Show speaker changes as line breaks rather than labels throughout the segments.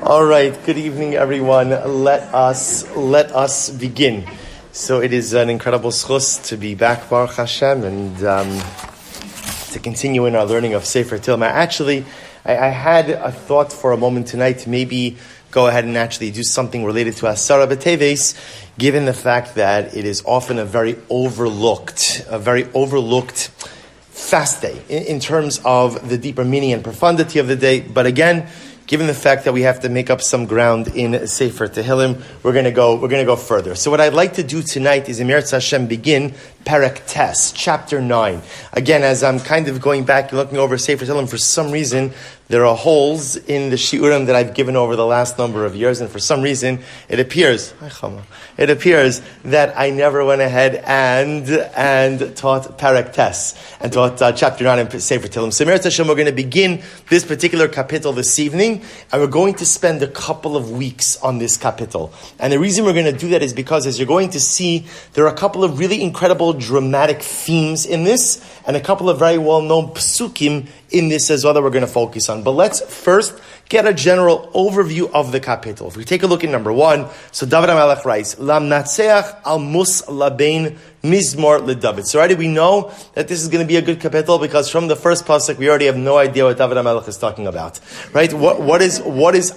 All right, good evening, everyone. Let us begin. So it is an incredible schus to be back, Baruch Hashem, and to continue in our learning of Sefer Tehillim. I had a thought for a moment tonight to maybe go ahead and actually do something related to Asara B'Teves, given the fact that it is often a very overlooked fast day in terms of the deeper meaning and profundity of the day. But again, given the fact that we have to make up some ground in Sefer Tehillim, we're going to go further. So what I'd like to do tonight is, Emir Hashem, begin Perek Tes, chapter 9. Again, as I'm kind of going back and looking over Sefer Tehillim, for some reason, there are holes in the shiurim that I've given over the last number of years, and for some reason, it appears that I never went ahead and taught Perek Tes, and taught chapter 9 in Sefer Tehillim. So, Emir Hashem, we're going to begin this particular kapitel this evening, and we're going to spend a couple of weeks on this kapitel. And the reason we're going to do that is because, as you're going to see, there are a couple of really incredible dramatic themes in this, and a couple of very well-known psukim in this as well that we're going to focus on. But let's first get a general overview of the kapitel. If we take a look at number 1, so David HaMelech writes, Lam natseach al mus labein mizmor leDavid. So already we know that this is going to be a good kapitel, because from the first pasuk we already have no idea what David HaMelech is talking about. Right? What is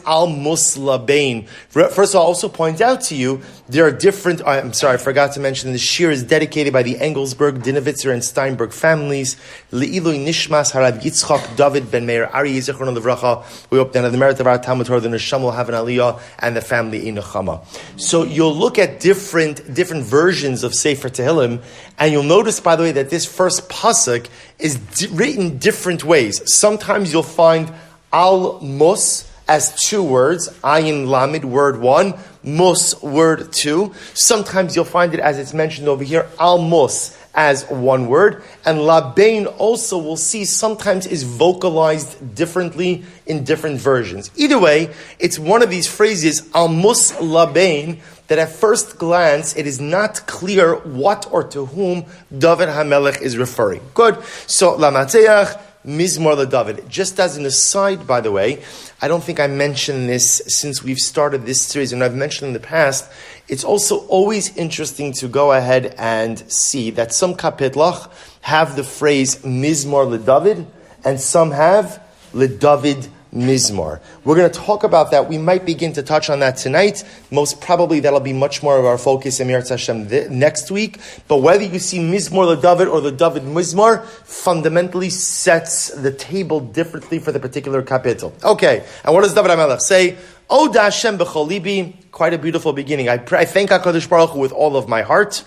al mus labein? First of all, I'll also point out to you, there are different, I'm sorry, I forgot to mention, the shir is dedicated by the Engelsberg, Dinovitzer, and Steinberg families. Le'ilui nishmas harav Yitzchak David ben Meir Ari Yizichron Levracha. We hope that in the merit of our Talmud Torah, the Neshama will have an aliyah, and the family in Nechama. So you'll look at different versions of Sefer Tehillim, and you'll notice, by the way, that this first pasuk is written different ways. Sometimes you'll find al mus as 2 words, ayin lamid, word 1, mus, word 2. Sometimes you'll find it, as it's mentioned over here, al mus as 1 word, and labein also, we'll see, sometimes is vocalized differently in different versions. Either way, it's one of these phrases, al mus labein, that at first glance, it is not clear what or to whom David HaMelech is referring. Good. So, lamatzeach mizmor leDavid. Just as an aside, by the way, I don't think I mentioned this since we've started this series, and I've mentioned in the past, it's also always interesting to go ahead and see that some kapitlach have the phrase mizmor leDavid, and some have leDavid Mizmor. We're going to talk about that. We might begin to touch on that tonight. Most probably that'll be much more of our focus in Meretz Hashem next week. But whether you see Mizmor leDavid or leDavid Mizmor fundamentally sets the table differently for the particular kapitel. Okay, and what does David HaMelech say? O da Hashem b'chol libi. Quite a beautiful beginning. I thank HaKadosh Baruch Hu with all of my heart.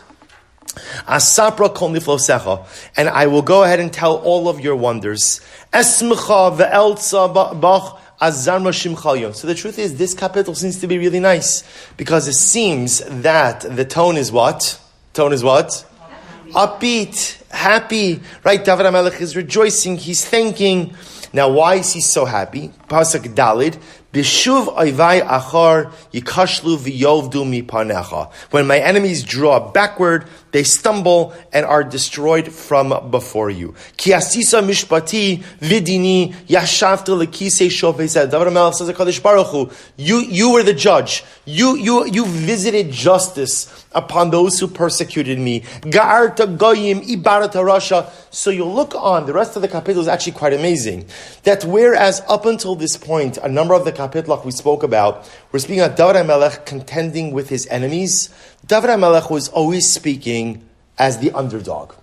Asapra kol niflosecha, and I will go ahead and tell all of your wonders. Esmecha ve'eltza bach azarma shimcha. So the truth is, this kapitel seems to be really nice, because it seems that the tone is what? Upbeat, happy, right? David HaMelech is rejoicing, he's thanking. Now, why is he so happy? Pasuk Dalid, B'shuv oivai achar yikashlu v'yovdu mipanecha. When my enemies draw backward, they stumble and are destroyed from before you. Ki asisa mishpati vidini yashavta lekisei shofei. David HaMelech says, HaKadosh Baruch Hu, you were the judge. You visited justice upon those who persecuted me. Ga'arta goyim ibarata rasha. So you look on, the rest of the kapitel is actually quite amazing. That whereas up until this point, a number of the kapitel we spoke about, we're speaking about David HaMelech contending with his enemies. David HaMelech was always speaking as the underdog.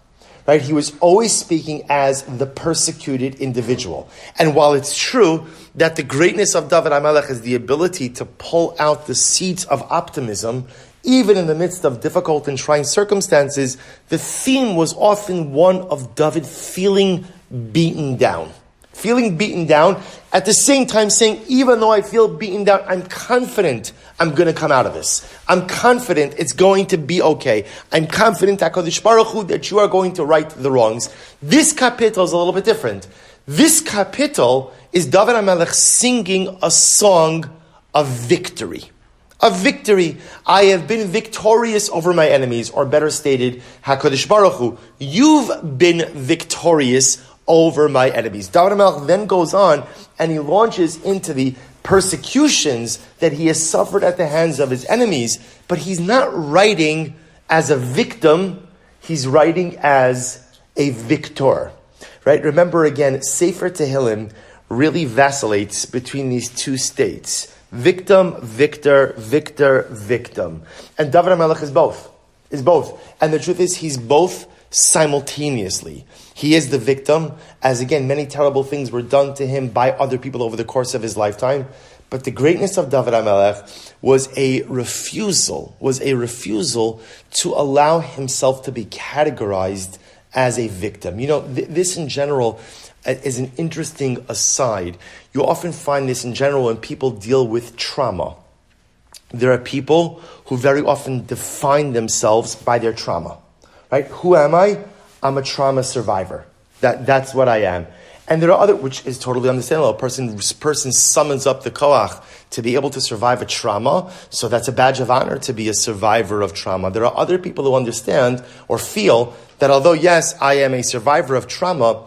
Right? He was always speaking as the persecuted individual. And while it's true that the greatness of David HaMelech is the ability to pull out the seeds of optimism, even in the midst of difficult and trying circumstances, the theme was often one of David feeling beaten down. At the same time saying, even though I feel beaten down, I'm confident I'm going to come out of this. I'm confident it's going to be okay. I'm confident, HaKadosh Baruch Hu, that you are going to right the wrongs. This kapitel is a little bit different. This kapitel is David HaMelech singing a song of victory. A victory. I have been victorious over my enemies, or better stated, HaKadosh Baruch Hu, you've been victorious over my enemies. David HaMelech then goes on and he launches into the persecutions that he has suffered at the hands of his enemies, but he's not writing as a victim, he's writing as a victor. Right? Remember again, Sefer Tehillim really vacillates between these two states. Victim, victor, victor, victim. And David HaMelech is both. And the truth is, he's both simultaneously. He is the victim, as again, many terrible things were done to him by other people over the course of his lifetime. But the greatness of David HaMelech was a refusal to allow himself to be categorized as a victim. This in general is an interesting aside. You often find this in general when people deal with trauma. There are people who very often define themselves by their trauma. Right? Who am I? I'm a trauma survivor. That's what I am. And there are other, which is totally understandable. A person summons up the koach to be able to survive a trauma, so that's a badge of honor to be a survivor of trauma. There are other people who understand or feel that although, yes, I am a survivor of trauma,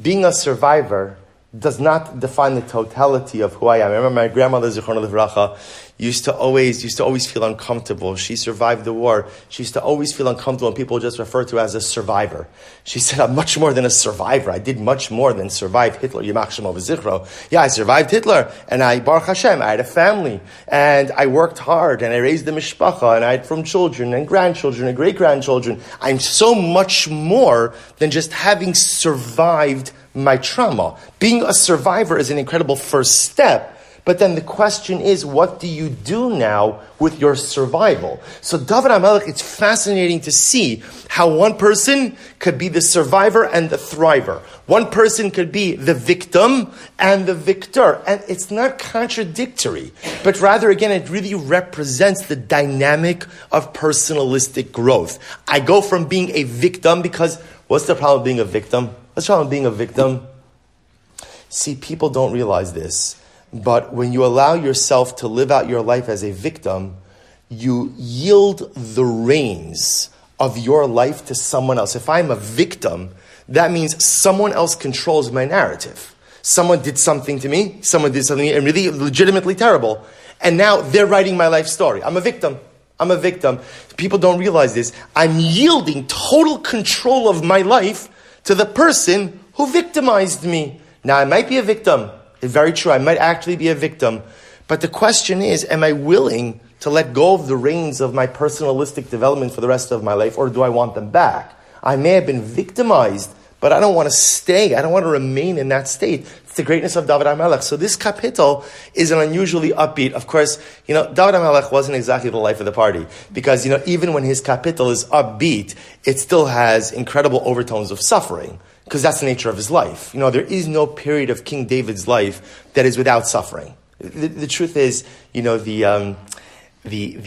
being a survivor does not define the totality of who I am. I remember my grandmother, Zichronah Livracha, used to always feel uncomfortable. She survived the war. She used to always feel uncomfortable when people just refer to her as a survivor. She said, I'm much more than a survivor. I did much more than survive Hitler. Yimach Shemo v'zichro. Yeah, I survived Hitler, and Baruch Hashem, I had a family, and I worked hard, and I raised a mishpacha, and I had from children, and grandchildren, and great-grandchildren. I'm so much more than just having survived my trauma. Being a survivor is an incredible first step. But then the question is, what do you do now with your survival? So David HaMelech, it's fascinating to see how one person could be the survivor and the thriver. One person could be the victim and the victor. And it's not contradictory, but rather, again, it really represents the dynamic of personalistic growth. I go from being a victim because, what's the problem with being a victim? What's the problem with being a victim? See, people don't realize this. But when you allow yourself to live out your life as a victim, you yield the reins of your life to someone else. If I'm a victim, that means someone else controls my narrative. Someone did something to me, and really legitimately terrible. And now they're writing my life story. I'm a victim. People don't realize this. I'm yielding total control of my life to the person who victimized me. Now, I might be a victim. It's very true. I might actually be a victim. But the question is, am I willing to let go of the reins of my personalistic development for the rest of my life, or do I want them back? I may have been victimized, but I don't want to stay. I don't want to remain in that state. It's the greatness of David HaMelech. So this kapitel is an unusually upbeat. Of course, David HaMelech wasn't exactly the life of the party, because, even when his kapitel is upbeat, it still has incredible overtones of suffering. Because that's the nature of his life. There is no period of King David's life that is without suffering. The truth is, the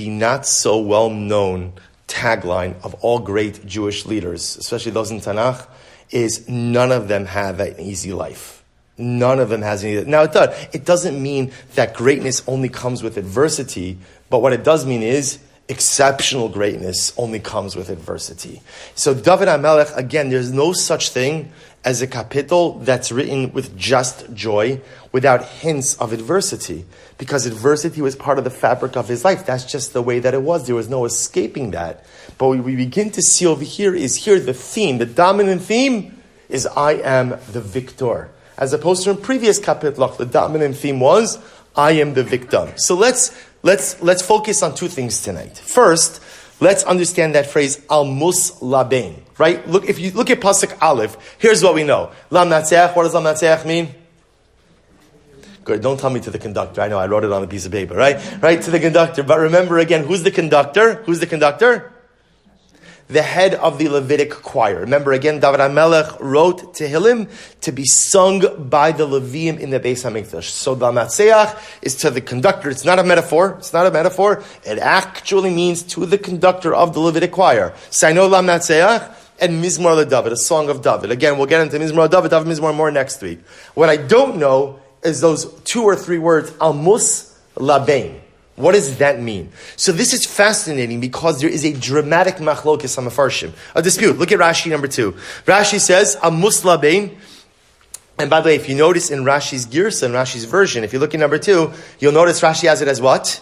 not so well known tagline of all great Jewish leaders, especially those in Tanakh, is none of them have an easy life. None of them has any. Now it doesn't mean that greatness only comes with adversity, but what it does mean is exceptional greatness only comes with adversity. So David HaMelech, again, there's no such thing as a kapitel that's written with just joy without hints of adversity, because adversity was part of the fabric of his life. That's just the way that it was. There was no escaping that. But what we begin to see over here is the theme. The dominant theme is I am the victor. As opposed to in previous kapitel, the dominant theme was I am the victim. So let's focus on two things tonight. First, let's understand that phrase, al mus labein, right? If you look at Pasuk Aleph, here's what we know. Lam natseach, what does lam natseach mean? Good, don't tell me to the conductor. I know, I wrote it on a piece of paper, right? Right, to the conductor. But remember again, who's the conductor? Who's the conductor? The head of the Levitic choir. Remember again, David HaMelech wrote Tehillim to be sung by the Leviim in the Beis HaMikdash. So the Matzeach is to the conductor. It's not a metaphor. It actually means to the conductor of the Levitic choir. Saino Lam Matzeach and Mizmor LeDavid, a song of David. Again, we'll get into Mizmor LeDavid, David Mizmor more next week. What I don't know is those 2 or 3 words, Al Mus Labein. What does that mean? So this is fascinating because there is a dramatic machlokes hamafarshim, a dispute. Look at Rashi number 2. Rashi says, "Amus labein And by the way, if you notice in Rashi's Girsa, in Rashi's version, if you look at number 2, you'll notice Rashi has it as what?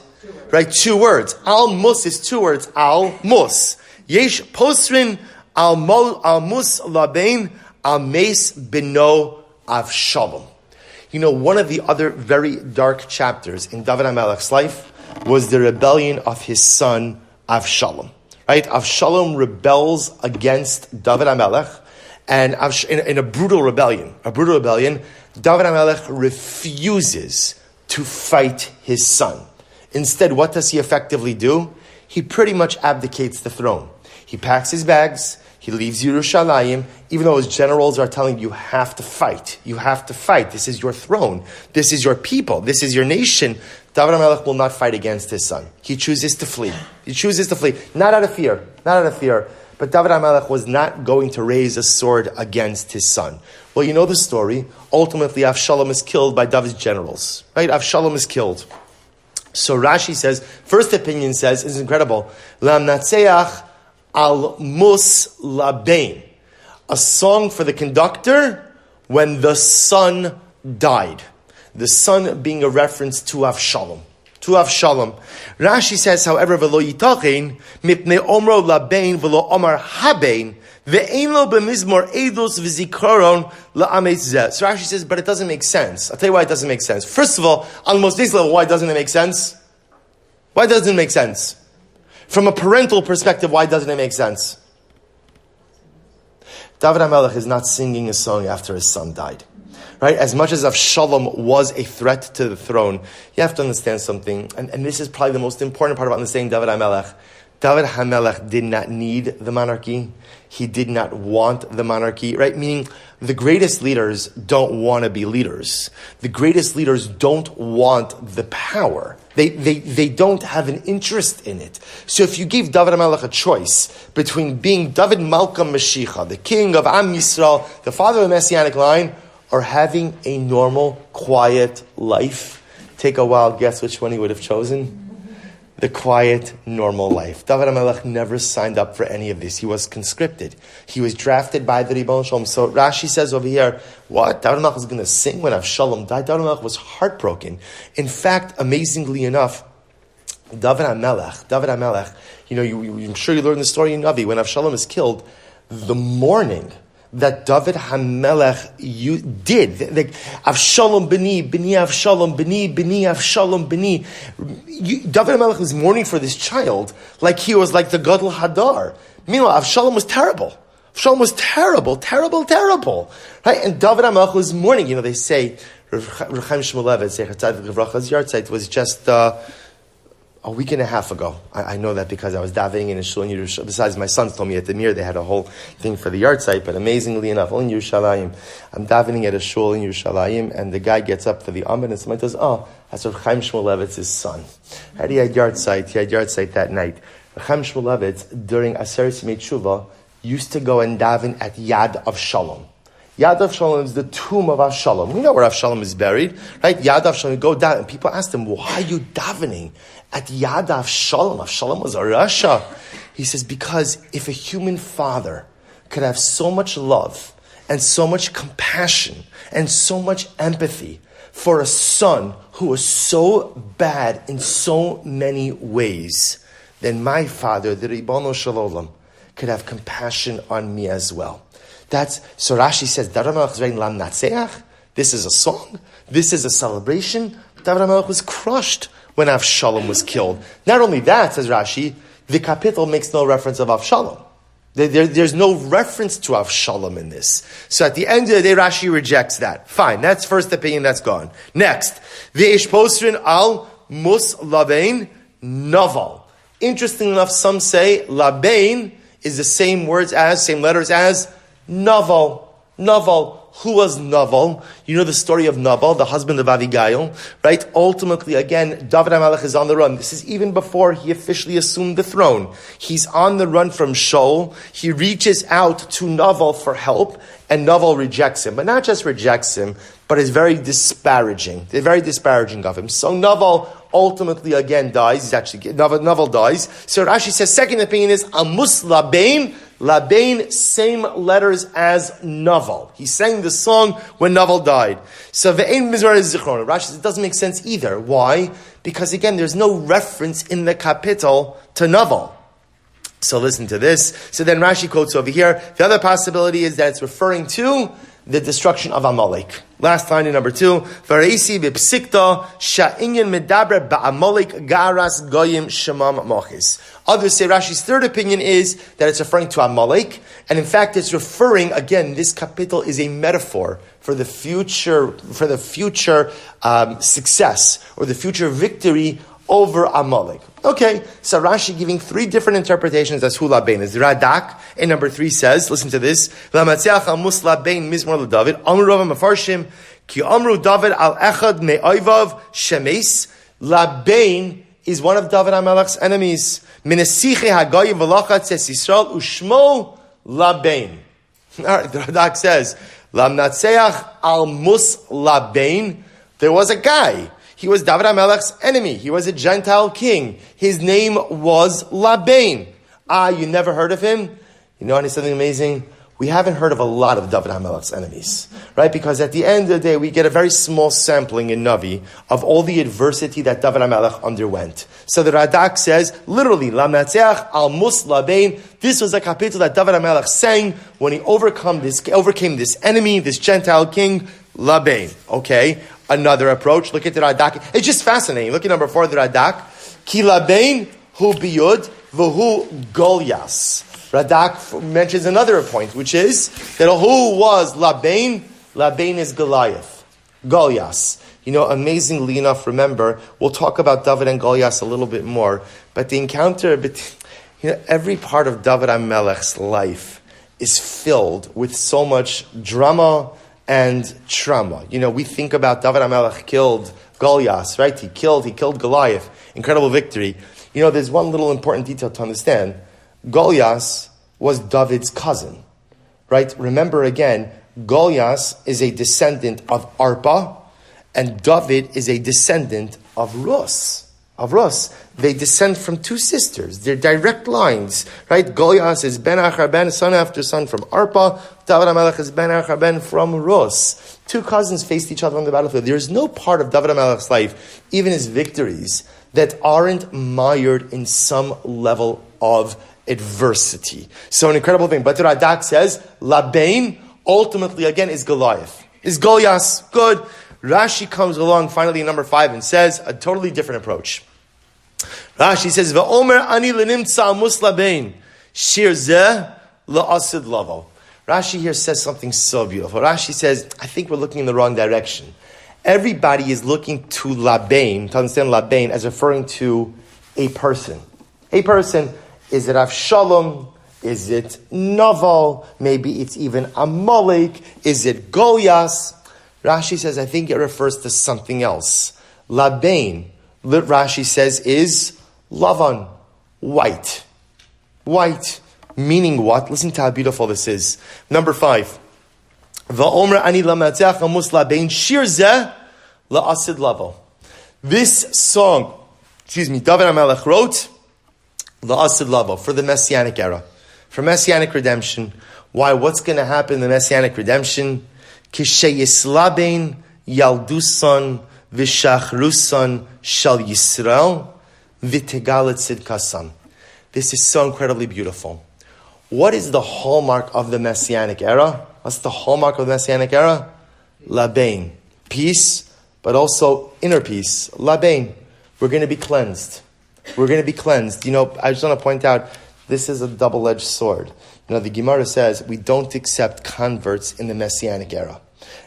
Right, 2 words. Al-mus is 2 words. Al-mus. Yesh posrin al-mus labein al-mes bino Avshalom. You know, one of the other very dark chapters in David HaMelech's life was the rebellion of his son Avshalom. Right? Avshalom rebels against David HaMelech, and in a brutal rebellion, David HaMelech refuses to fight his son. Instead, what does he effectively do? He pretty much abdicates the throne. He packs his bags, he leaves Yerushalayim, even though his generals are telling you have to fight. You have to fight. This is your throne. This is your people. This is your nation. David HaMelech will not fight against his son. He chooses to flee. Not out of fear. But David HaMelech was not going to raise a sword against his son. Well, you know the story. Ultimately, Avshalom is killed by David's generals. Right? Avshalom is killed. So Rashi says, first opinion says, it's incredible, Lam Natseach al-mus labein, a song for the conductor when the son died. The son being a reference to Avshalom. Rashi says, however, v'lo yitachein mipnei omro labein v'lo omar habein ve'ein lo b'mizmor eidos v'zikaron la'ametz zeh. So Rashi says, but it doesn't make sense. I'll tell you why it doesn't make sense. First of all, on the most basic level, why doesn't it make sense? Why doesn't it make sense? From a parental perspective, why doesn't it make sense? David HaMelech is not singing a song after his son died. Right? As much as Avshalom was a threat to the throne, you have to understand something, and this is probably the most important part of understanding David HaMelech. David HaMelech did not need the monarchy. He did not want the monarchy, right? Meaning, the greatest leaders don't want to be leaders. The greatest leaders don't want the power. They don't have an interest in it. So if you gave David HaMelech a choice between being David Malka Mashiach, the king of Am Yisrael, the father of the Messianic line, or having a normal, quiet life, take a wild guess which one he would have chosen. The quiet, normal life. David HaMelech never signed up for any of this. He was conscripted. He was drafted by the Ribbon Shalom. So Rashi says over here, what? David HaMelech was going to sing when Avshalom died? David HaMelech was heartbroken. In fact, amazingly enough, David HaMelech, you know, I'm sure you learned the story in Navi, when Avshalom is killed, the mourning that David HaMelech did. Like, Avshalom b'ni, Avshalom b'ni, Avshalom b'ni. David HaMelech was mourning for this child like he was like the Gadol Hadar. Meanwhile, Avshalom was terrible. Terrible. Right? And David HaMelech was mourning. You know, they say, Rav Chaim Shmulevitz, Yahrzeit was just a week and a half ago. I know that because I was davening in a shul in Yerushalayim. Besides, my sons told me at the Mir they had a whole thing for the Yahrzeit, but amazingly enough, only in Yerushalayim. I'm davening at a shul in Yerushalayim, and the guy gets up for the Amid, and somebody says, that's Rav Chaim Shmulevitz's son. And he had Yahrzeit that night. Rav Chaim Shmulevitz, during Aseret Yemei Tshuva, used to go and daven at Yad Avshalom. Yad Avshalom is the tomb of Avshalom. We know where Avshalom is buried, right? Yad Avshalom, you go down, and people ask him, why are you davening at Yad Avshalom? Avshalom was a Rasha. He says, because if a human father could have so much love and so much compassion and so much empathy for a son who was so bad in so many ways, then my father, the Ribono Shel Olam, could have compassion on me as well. So Rashi says, David HaMelech is writing Lam Natseach. This is a song. This is a celebration. David HaMelech was crushed when Avshalom was killed. Not only that, says Rashi, the kapitel makes no reference of Avshalom. There's no reference to Avshalom in this. So at the end of the day, Rashi rejects that. Fine, that's first opinion, that's gone. Next, V'esh posrin al mus labein naval. Interesting enough, some say labein is the same letters as Naval. Who was Naval? You know the story of Naval, the husband of Abigail, right? Ultimately, again, David HaMelech is on the run. This is even before he officially assumed the throne. He's on the run from Shaul. He reaches out to Naval for help, and Naval rejects him. But not just rejects him, but is very disparaging. They're very disparaging of him. So Naval ultimately again dies. Naval dies. So Rashi says, second opinion is Amus Labein Labain, same letters as Naval. He sang the song when Naval died. So ve'ein mizmar zichron. Rashi says it doesn't make sense either. Why? Because again, there's no reference in the kapitel to Naval. So listen to this. So then Rashi quotes over here. The other possibility is that it's referring to the destruction of Amalek. Last line in number 2. Vayechi b'psikta sha'inyan medaber ba'Amalek garas goyim shemam mochis. Others say Rashi's third opinion is that it's referring to Amalek, and in fact it's referring, again, this kapitel is a metaphor for the future success or the future victory over Amalek. Okay, so Rashi giving 3 different interpretations as Hu Labain. As Radak in number 3 says, listen to this, Lamatzeach amus Labain mizmor l'David, Amru Rava Mefarshim, Ki Amru David al echad me'oivav shemes, Labain is one of David HaMelech's enemies. Minesiche hagoyim v'lachatz es Yisrael ushmo Labain. All right, the Radak says, Lamnatzeach al mus Labain, there was a guy. He was David HaMelech's enemy. He was a Gentile king. His name was Labain. You never heard of him? You know something amazing? We haven't heard of a lot of David HaMelech's enemies, right? Because at the end of the day, we get a very small sampling in Navi of all the adversity that David HaMelech underwent. So the Radak says, literally, Lamnatzeach al mus Labain. This was a kapitel that David HaMelech sang when he overcame this enemy, this Gentile king, Labain. Okay? Another approach. Look at the Radak. It's just fascinating. Look at number 4, the Radak. Ki Labain hu biyud v'hu Golias. Radak mentions another point, which is that who was Labain? Labain is Goliath. Goliath. Amazingly enough, remember, we'll talk about David and Goliath a little bit more, but the encounter, every part of David HaMelech's life is filled with so much drama and trauma. We think about David HaMelech killed Goliath, right? He killed Goliath. Incredible victory. There's one little important detail to understand. Goliath was David's cousin, right? Remember again, Goliath is a descendant of Arpa, and David is a descendant of Rus. They descend from 2 sisters. They're direct lines, right? Goliath is ben achar ben, son after son from Arpa. David HaMelech is ben achar ben from Rus. 2 cousins faced each other on the battlefield. There is no part of David HaMelech's life, even his victories, that aren't mired in some level of adversity. So an incredible thing. But the Radak says, Labain ultimately again is Goliath. Is Goliath. Good. Rashi comes along finally in number 5 and says a totally different approach. Rashi says, V'omer ani l'nimtza amus Labain, shir zeh la'asid lavo. Rashi here says something so beautiful. Rashi says, I think we're looking in the wrong direction. Everybody is looking to Labain, to understand Labain as referring to a person. A person. Is it Avshalom? Is it Naval? Maybe it's even Amalek. Is it Goliath? Rashi says, I think it refers to something else. Labain, Rashi says, is Lavan, white. White. Meaning what? Listen to how beautiful this is. Number 5. Va'omer ani lamatzeach amus Labain shir zeh la'asid lavo. This song, David HaMelech wrote la'asid lavo, for the Messianic era, for Messianic redemption. Why? What's going to happen in the Messianic redemption? Kisheyislabein yaldusan v'shachrusan shal Yisrael v'tegalet tzidkasam. This is so incredibly beautiful. What is the hallmark of the Messianic era? What's the hallmark of the Messianic era? Labain. Peace, but also inner peace. Labain. We're going to be cleansed. We're going to be cleansed. I just want to point out, this is a double-edged sword. The Gemara says we don't accept converts in the Messianic era.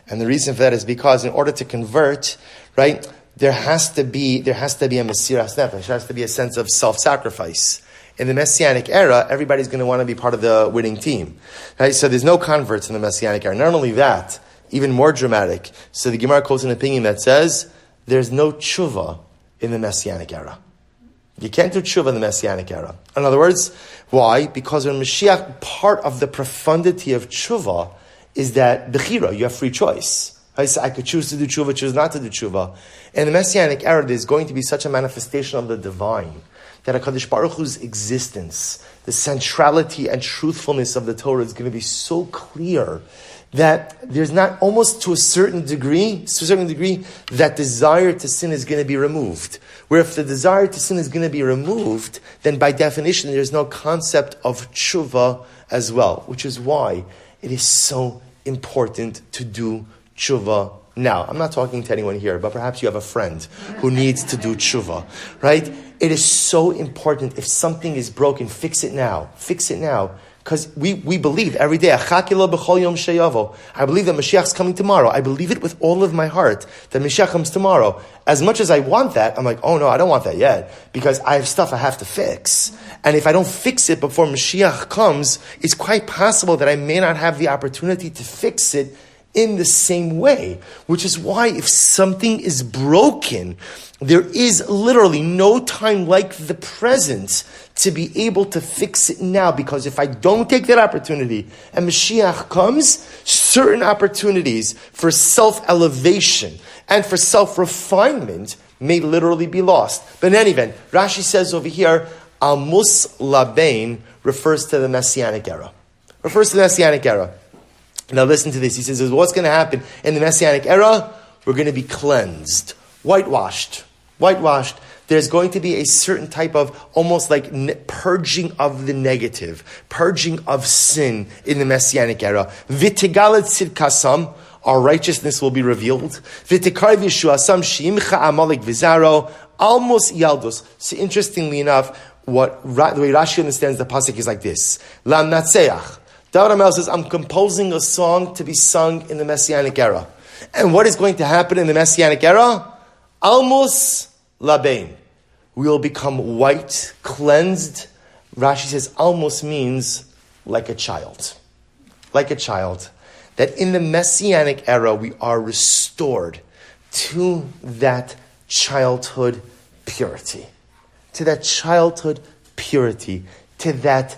And the reason for that is because in order to convert, right, there has to be a mesiras nefesh. There has to be a sense of self-sacrifice. In the Messianic era, everybody's going to want to be part of the winning team. Right? So there's no converts in the Messianic era. Not only that, even more dramatic. So the Gemara quotes an opinion that says there's no tshuva in the Messianic era. You can't do tshuva in the Messianic era. In other words, why? Because in Mashiach, part of the profundity of tshuva is that bechira, you have free choice. I could choose to do tshuva, choose not to do tshuva. In the Messianic era, there's going to be such a manifestation of the divine that HaKadosh Baruch Hu's existence, the centrality and truthfulness of the Torah is going to be so clear that there's not, almost to a certain degree, that desire to sin is going to be removed. Where if the desire to sin is going to be removed, then by definition there's no concept of tshuva as well, which is why it is so important to do tshuva now. I'm not talking to anyone here, but perhaps you have a friend who needs to do tshuva, right? It is so important. If something is broken, fix it now. Fix it now. Because we believe every day, I believe that Mashiach is coming tomorrow. I believe it with all of my heart that Mashiach comes tomorrow. As much as I want that, I'm like, oh no, I don't want that yet. Because I have stuff I have to fix. And if I don't fix it before Mashiach comes, it's quite possible that I may not have the opportunity to fix it in the same way. Which is why if something is broken, there is literally no time like the present to be able to fix it now, because if I don't take that opportunity and Mashiach comes, certain opportunities for self-elevation and for self-refinement may literally be lost. But in any event, Rashi says over here, Almus Labain refers to the Messianic era. Now listen to this. He says, what's going to happen in the Messianic era? We're going to be cleansed, whitewashed. There's going to be a certain type of almost like purging of the negative, purging of sin in the Messianic era. V'tigalet tzidkasam, our righteousness will be revealed. V'tikar v'yeshuasam she'imcha amalek v'zaro, almos yaldos. So interestingly enough, the way Rashi understands the pasuk is like this. Lam natseach. David HaMelech says, I'm composing a song to be sung in the Messianic era. And what is going to happen in the Messianic era? Almos labain. We will become white, cleansed. Rashi says, almos means like a child. Like a child. That in the Messianic era, we are restored to that childhood purity. To that childhood purity. To that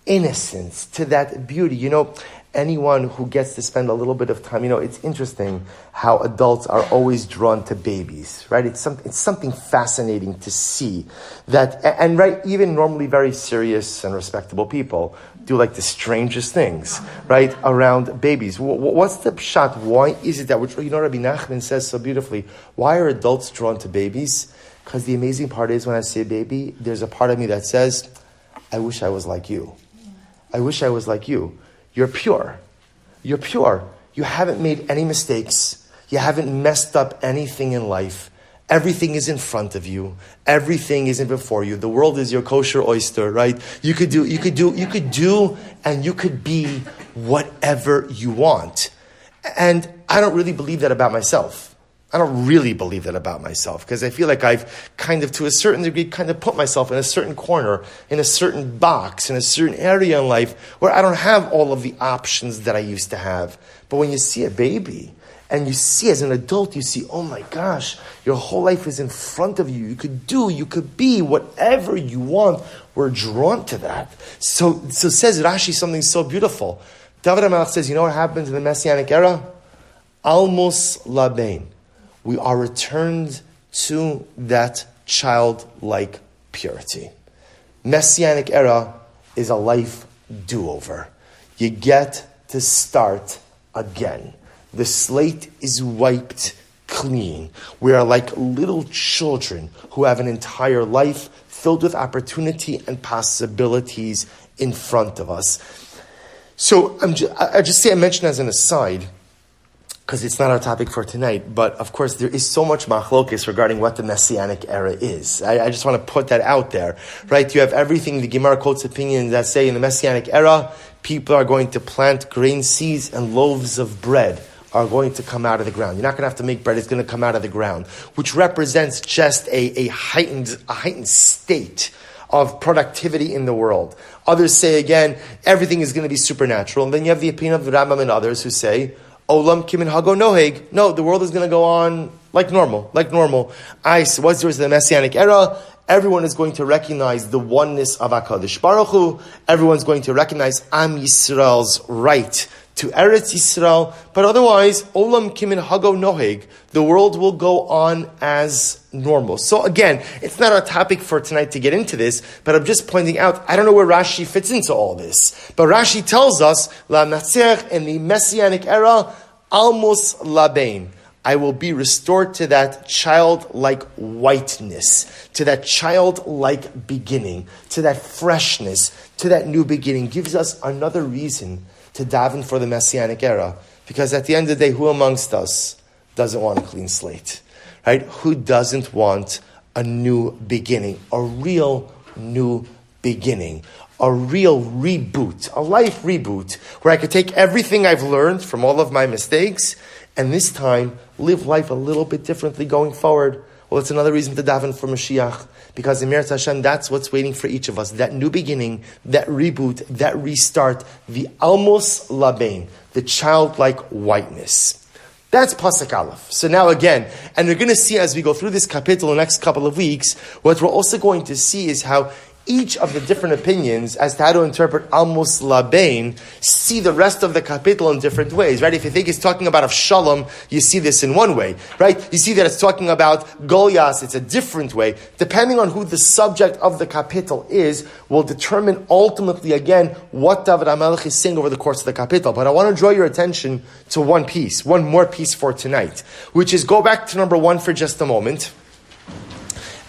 innocence, to that beauty. You know, anyone who gets to spend a little bit of time, it's interesting how adults are always drawn to babies, right? It's something fascinating to see that, and right, even normally very serious and respectable people do like the strangest things, right, around babies. What's the pshat? Why is it that, Rabbi Nachman says so beautifully, why are adults drawn to babies? Because the amazing part is when I say baby, there's a part of me that says, I wish I was like you. I wish I was like you. You're pure. You're pure. You haven't made any mistakes. You haven't messed up anything in life. Everything is in front of you. Everything is in before you. The world is your kosher oyster, right? You could do, and you could be whatever you want. And I don't really believe that about myself. Because I feel like I've kind of, to a certain degree, kind of put myself in a certain corner, in a certain box, in a certain area in life where I don't have all of the options that I used to have. But when you see a baby, and you see as an adult, you see, oh my gosh, your whole life is in front of you. You could be whatever you want. We're drawn to that. So says Rashi something so beautiful. David HaMelech says, you know what happens in the Messianic era? Almos labain. We are returned to that childlike purity. Messianic era is a life do-over. You get to start again. The slate is wiped clean. We are like little children who have an entire life filled with opportunity and possibilities in front of us. So I mention as an aside, because it's not our topic for tonight, but of course there is so much machlokes regarding what the Messianic era is. I just want to put that out there, right? You have everything, the Gemara quotes opinions that say in the Messianic era, people are going to plant grain seeds and loaves of bread are going to come out of the ground. You're not going to have to make bread, it's going to come out of the ground, which represents just a heightened state of productivity in the world. Others say again, everything is going to be supernatural. And then you have the opinion of the Rambam and others who say, Olam kimin hago noheg. No, the world is going to go on like normal. Once there is the Messianic era, everyone is going to recognize the oneness of HaKadosh Baruch Hu. Everyone's going to recognize Am Yisrael's right to Eretz Yisrael, but otherwise, Olam Kimin Hago Noheg, the world will go on as normal. So again, it's not our topic for tonight to get into this, but I'm just pointing out, I don't know where Rashi fits into all this, but Rashi tells us, La Natzech, in the Messianic era, Almos Labain, I will be restored to that childlike whiteness, to that childlike beginning, to that freshness, to that new beginning. Gives us another reason to daven for the Messianic era. Because at the end of the day, who amongst us doesn't want a clean slate? Right? Who doesn't want a new beginning? A real new beginning. A real reboot. A life reboot. Where I could take everything I've learned from all of my mistakes and this time live life a little bit differently going forward. Well, it's another reason to daven for Mashiach. Because in Meretz Hashem, that's what's waiting for each of us. That new beginning, that reboot, that restart, the Almos Labain, the childlike whiteness. That's Pasuk Aleph. So now again, and we're going to see as we go through this kapitel the next couple of weeks, what we're also going to see is how each of the different opinions as to how to interpret Almos Labain see the rest of the kapitel in different ways, right? If you think it's talking about Avshalom, you see this in one way, right? You see that it's talking about Goliath, it's a different way. Depending on who the subject of the kapitel is, will determine ultimately, again, what David HaMelech is saying over the course of the kapitel. But I want to draw your attention to one piece, one more piece for tonight, which is go back to number 1 for just a moment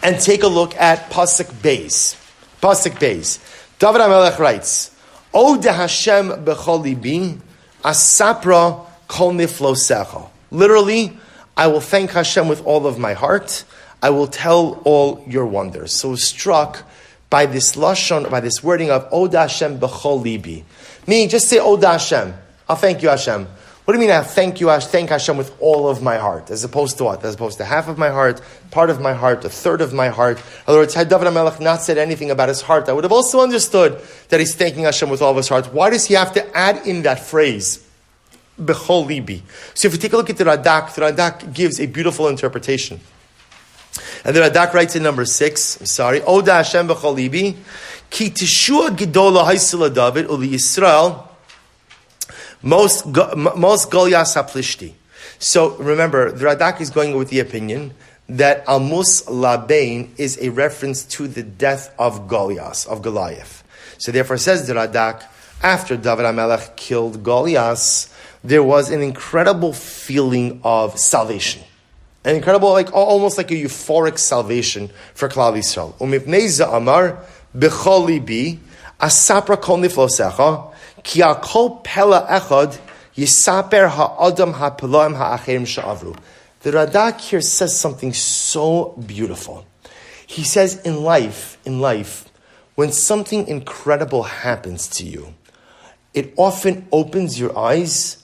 and take a look at Pasuk Beis. Pasuk Beis. David HaMelech writes, O de Hashem b'chol libi, asapra kol niflosecha. Literally, I will thank Hashem with all of my heart. I will tell all your wonders. So struck by this lashon, by this wording of O de Hashem b'chol libi. Meaning, just say O de Hashem. I'll thank you, Hashem. What do you mean I thank Hashem with all of my heart? As opposed to what? As opposed to half of my heart, part of my heart, a third of my heart. In other words, had David HaMelech not said anything about his heart, I would have also understood that he's thanking Hashem with all of his heart. Why does he have to add in that phrase? B'chol libi. So if you take a look at the Radak gives a beautiful interpretation. And the Radak writes in number 6, O da Hashem b'chol libi, ki tishua gedola haisil David uli Yisrael, most Goliath haplishti. So remember, the Radak is going with the opinion that Almos Labain is a reference to the death of Goliath. So therefore says the Radak, after David HaMelech killed Goliath, there was an incredible feeling of salvation. An incredible, almost like a euphoric salvation for Klal Yisrael. Umipnei za'amar b'chol libi asapra kol niflosecha ki akol pela echad yisaper ha'adam ha'peloim ha'acherim sha'avru. The Radak here says something so beautiful. He says in life, when something incredible happens to you, it often opens your eyes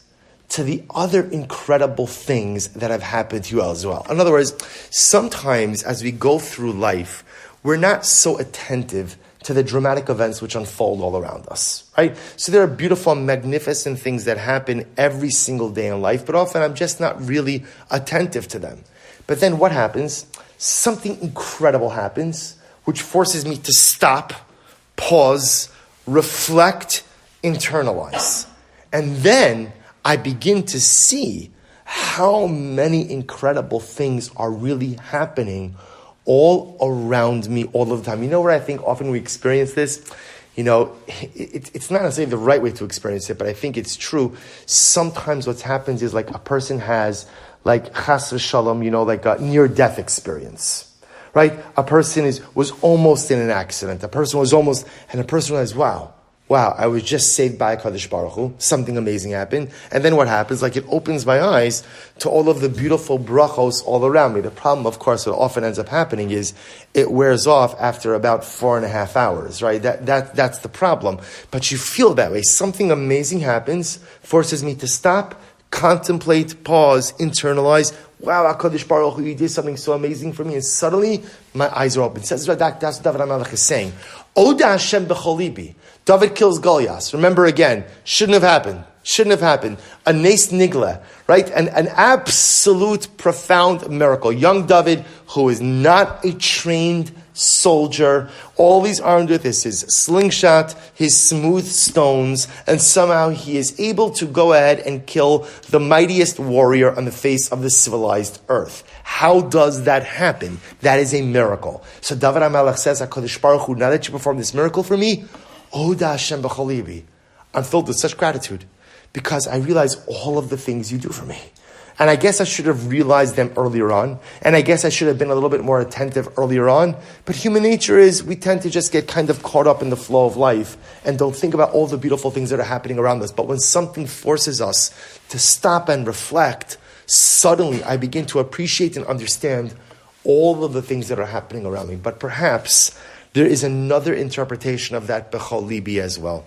to the other incredible things that have happened to you as well. In other words, sometimes as we go through life, we're not so attentive to the dramatic events which unfold all around us, right? So there are beautiful, magnificent things that happen every single day in life, but often I'm just not really attentive to them. But then what happens? Something incredible happens, which forces me to stop, pause, reflect, internalize. And then I begin to see how many incredible things are really happening all around me all of the time. You know where I think often we experience this? It's not necessarily the right way to experience it, but I think it's true. Sometimes what happens is like a person has chas v'shalom, like a near-death experience, right? A person was almost in an accident. A person realized, wow, I was just saved by HaKadosh Baruch Hu. Something amazing happened. And then what happens? It opens my eyes to all of the beautiful brachos all around me. The problem, of course, what often ends up happening is it wears off after about 4.5 hours, right? That's the problem. But you feel that way. Something amazing happens, forces me to stop, contemplate, pause, internalize. Wow, HaKadosh Baruch Hu, you did something so amazing for me. And suddenly, my eyes are open. Says Radak, that's what David HaMelech is saying. Oda Hashem b'chol libi. David kills Goliath. Remember again, shouldn't have happened. Shouldn't have happened. A nes nigla, right? An absolute profound miracle. Young David, who is not a trained soldier, all he's armed with is his slingshot, his smooth stones, and somehow he is able to go ahead and kill the mightiest warrior on the face of the civilized earth. How does that happen? That is a miracle. So David HaMelech says, HaKadosh Baruch Hu, now that you performed this miracle for me, Oda Hashem b'chol libi. I'm filled with such gratitude because I realize all of the things you do for me. And I guess I should have realized them earlier on. And I guess I should have been a little bit more attentive earlier on. But human nature is we tend to just get kind of caught up in the flow of life and don't think about all the beautiful things that are happening around us. But when something forces us to stop and reflect, suddenly I begin to appreciate and understand all of the things that are happening around me. But perhaps there is another interpretation of that b'chol libi as well.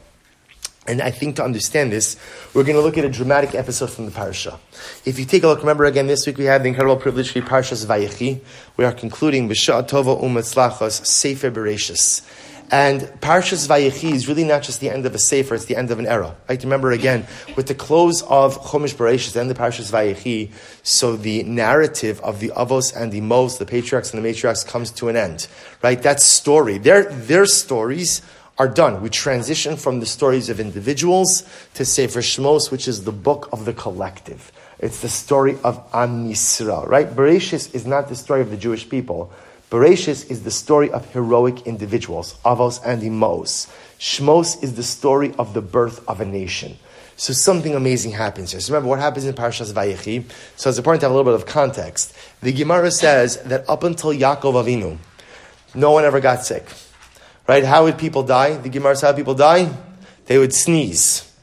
And I think to understand this, we're going to look at a dramatic episode from the parasha. If you take a look, remember again, this week we have the incredible privilege to be Parshas Vayechi. We are concluding B'Sha'a Tova U'Metzlachos Sefer Bereshis. And Parshas Vayechi is really not just the end of a sefer, it's the end of an era. Right? Remember again, with the close of Chumash Bereshis and the Parshas Vayechi, so the narrative of the Avos and the Mos, the patriarchs and the matriarchs, comes to an end. Right? That story, their stories are done. We transition from the stories of individuals to Sefer Shmos, which is the book of the collective. It's the story of Am Yisrael, right? Bereshis is not the story of the Jewish people. Bereshis is the story of heroic individuals, Avos and Imos. Shmos is the story of the birth of a nation. So something amazing happens here. So remember what happens in Parashas Vayechi. So it's important to have a little bit of context. The Gemara says that up until Yaakov Avinu, no one ever got sick. Right? How would people die? The Gemara says how people die? They would sneeze.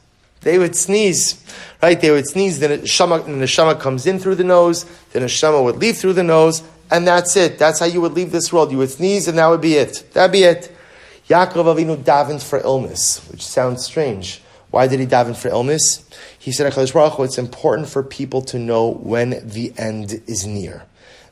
Right? They would sneeze, then the neshama comes in through the nose, then the neshama would leave through the nose, and that's it. That's how you would leave this world. You would sneeze, and that would be it. That'd be it. Yaakov Avinu davened for illness, which sounds strange. Why did he daven for illness? He said, HaKadosh Baruch Hu, it's important for people to know when the end is near.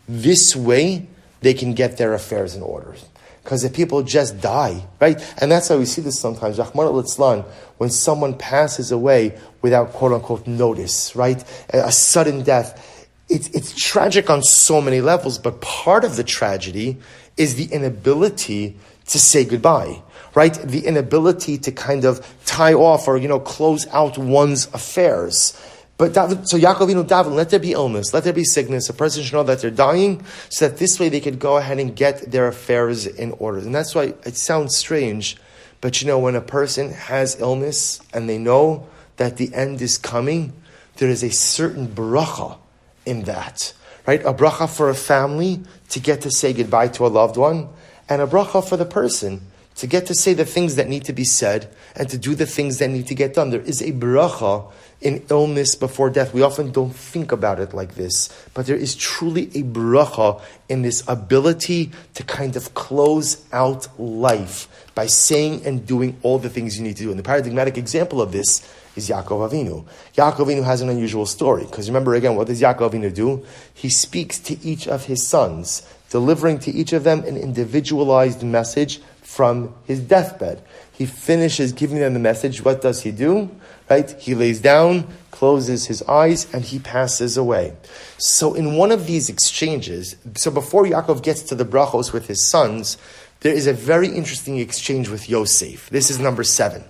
This way, they can get their affairs in order. Because if people just die, right? And that's why we see this sometimes. Rahman al-Itzlan, when someone passes away without quote-unquote notice, right? A sudden death. It's tragic on so many levels, but part of the tragedy is the inability to say goodbye, right? The inability to kind of tie off or, close out one's affairs. But so Yaakov Avinu daven, let there be illness, let there be sickness. A person should know that they're dying, so that this way they could go ahead and get their affairs in order. And that's why it sounds strange, but when a person has illness and they know that the end is coming, there is a certain bracha in that, right? A bracha for a family to get to say goodbye to a loved one, and a bracha for the person to get to say the things that need to be said and to do the things that need to get done. There is a bracha in illness before death. We often don't think about it like this, but there is truly a bracha in this ability to kind of close out life by saying and doing all the things you need to do. And the paradigmatic example of this is Yaakov Avinu. Yaakov Avinu has an unusual story, because remember again, what does Yaakov Avinu do? He speaks to each of his sons, delivering to each of them an individualized message from his deathbed. He finishes giving them the message. What does he do? Right? He lays down, closes his eyes, and he passes away. So in one of these exchanges, so before Yaakov gets to the brachos with his sons, there is a very interesting exchange with Yosef. This is number 7.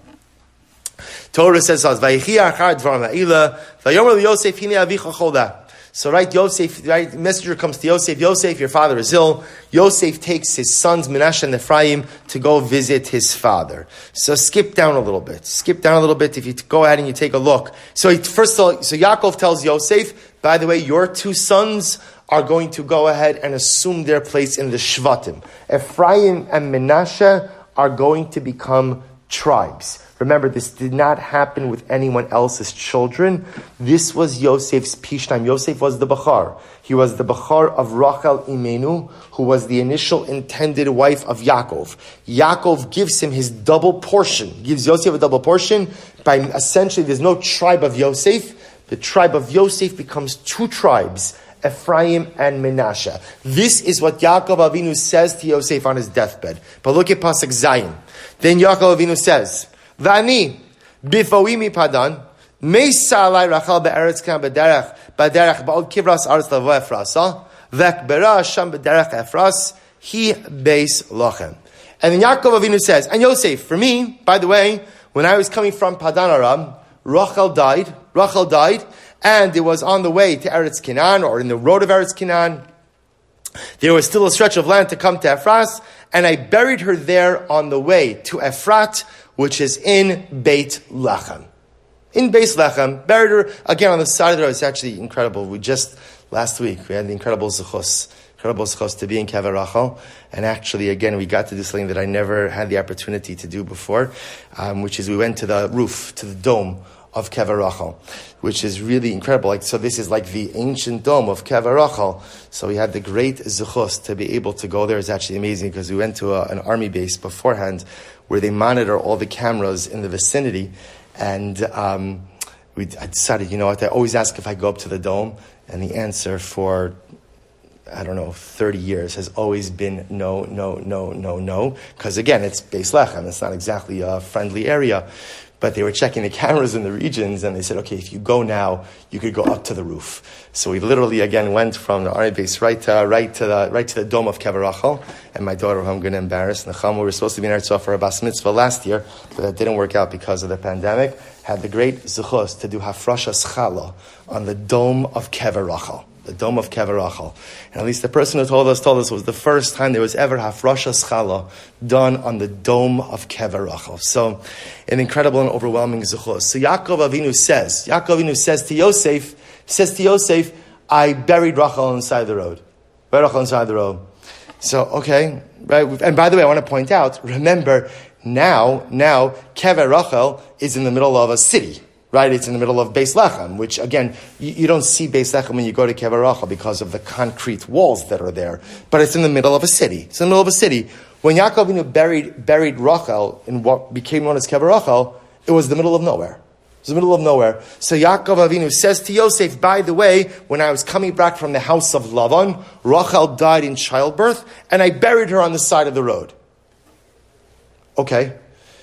Torah says, Vayechi achar dvar ma'ila, vayomer Yosef hine avicha choda. So Yosef, messenger comes to Yosef. Yosef, your father is ill. Yosef takes his sons, Menashe and Ephraim, to go visit his father. So skip down a little bit. If you go ahead and you take a look. So Yaakov tells Yosef, by the way, your 2 sons are going to go ahead and assume their place in the Shvatim. Ephraim and Menashe are going to become tribes. Remember, this did not happen with anyone else's children. This was Yosef's Pishnaim. Yosef was the Bachar. He was the Bachar of Rachel Imenu, who was the initial intended wife of Yaakov. Yaakov gives him his double portion, gives Yosef a double portion. By essentially, there's no tribe of Yosef. The tribe of Yosef becomes 2 tribes, Ephraim and Menashe. This is what Yaakov Avinu says to Yosef on his deathbed. But look at Pasuk Zayin. Then Yaakov Avinu says, Vani, bifoimi padan, Meisa alai Rachel be'eretz Kenan b'derech ba'od kivras aretz lavo Efrasa v'ekbera sham b'derech Efras hi beis lochem. And then Yaakov Avinu says, and Yosef, for me, by the way, when I was coming from Padan Aram, Rachel died, and it was on the way to Eretz Canaan, or in the road of Eretz Canaan. There was still a stretch of land to come to Ephras, and I buried her there on the way to Ephrat, which is in Beit Lechem. In Beit Lechem, buried her again on the side of the road. It's actually incredible. Last week, we had the incredible zechus to be in Kever Rachel, and actually, again, we got to do something that I never had the opportunity to do before, which is we went to the roof, to the dome of Kever Rachel, which is really incredible. So this is like the ancient dome of Kever Rachel. So we had the great zechus to be able to go there. It's actually amazing because we went to an army base beforehand where they monitor all the cameras in the vicinity, and I decided, you know what, I always ask if I go up to the dome, and the answer for 30 years has always been no, because again, it's Beis Lechem, it's not exactly a friendly area. But they were checking the cameras in the regions, and they said, okay, if you go now, you could go up to the roof. So we literally, again, went from the army base right to the dome of Kever Rachel. And my daughter, who I'm going to embarrass, Nechama, we were supposed to be in Eretz Yisrael for a bas mitzvah last year, but that didn't work out because of the pandemic, had the great zechus to do hafrashas challah on the dome of Kever Rachel. The dome of Kever Rachel. And at least the person who told us was the first time there was ever hafrashas challah done on the dome of Kever Rachel. So, an incredible and overwhelming zechus. So Yaakov Avinu says to Yosef, I buried Rachel on the side of the road. So, okay, right. And by the way, I want to point out, remember, now Kever Rachel is in the middle of a city. Right, it's in the middle of Beis Lechem, which again, you don't see Beis Lechem when you go to Kever Rachel because of the concrete walls that are there. But it's in the middle of a city. When Yaakov Avinu buried Rachel in what became known as Kever Rachel, it was the middle of nowhere. So Yaakov Avinu says to Yosef, by the way, when I was coming back from the house of Lavan, Rachel died in childbirth, and I buried her on the side of the road. Okay,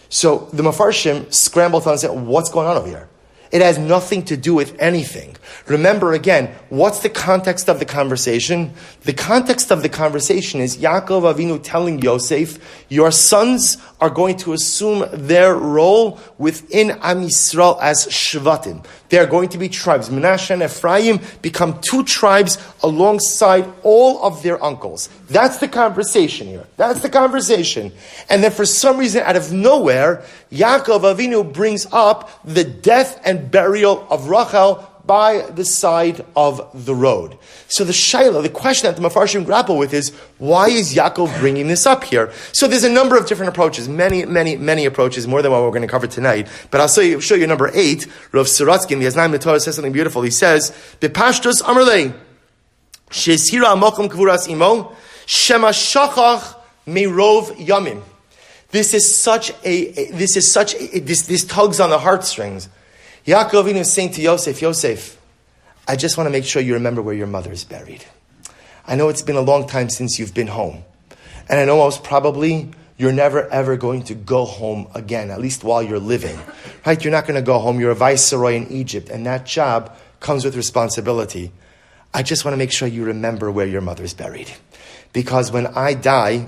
so the Mefarshim scrambled and said, what's going on over here? It has nothing to do with anything. Remember again, what's the context of the conversation? The context of the conversation is Yaakov Avinu telling Yosef, your sons are going to assume their role within Am Yisrael as Shvatim. They are going to be tribes. Menashe and Ephraim become two tribes alongside all of their uncles. That's the conversation here. And then for some reason, out of nowhere, Yaakov Avinu brings up the death and burial of Rachel by the side of the road. So the question that the Mefarshim grapple with is, why is Yaakov bringing this up here? So there's a number of different approaches, many approaches, more than what we're going to cover tonight. But I'll show you number 8. Rav Saratsky in the Aznaim Torah says something beautiful. He says, "Bepashtus Amrlei, she'eshira amokum kvuras imo, shema shachach meirov yamim." This tugs on the heartstrings. Yaakov Avinu is saying to Yosef, I just want to make sure you remember where your mother is buried. I know it's been a long time since you've been home. And I know most probably you're never ever going to go home again, at least while you're living. Right? You're not going to go home. You're a viceroy in Egypt, and that job comes with responsibility. I just want to make sure you remember where your mother's buried. Because when I die,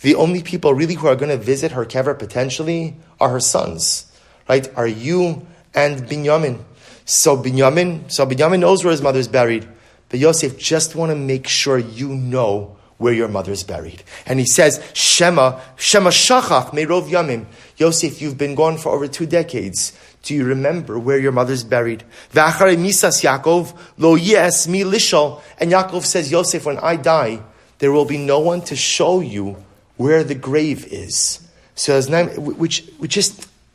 the only people really who are going to visit her kever potentially are her sons. Right? Are you and Binyamin. So Binyamin knows where his mother's buried. But Yosef, just want to make sure you know where your mother's buried. And he says, Shema shachach meirov yamim. Yosef, you've been gone for over 2 decades. Do you remember where your mother's buried? V'acharei misas Yaakov lo yes mi lishol. And Yaakov says, Yosef, when I die, there will be no one to show you where the grave is. So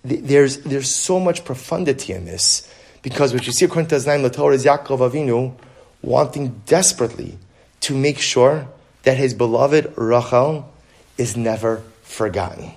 there's so much profundity in this, because what you see according to Aznaim Torah is Yaakov Avinu wanting desperately to make sure that his beloved Rachel is never forgotten.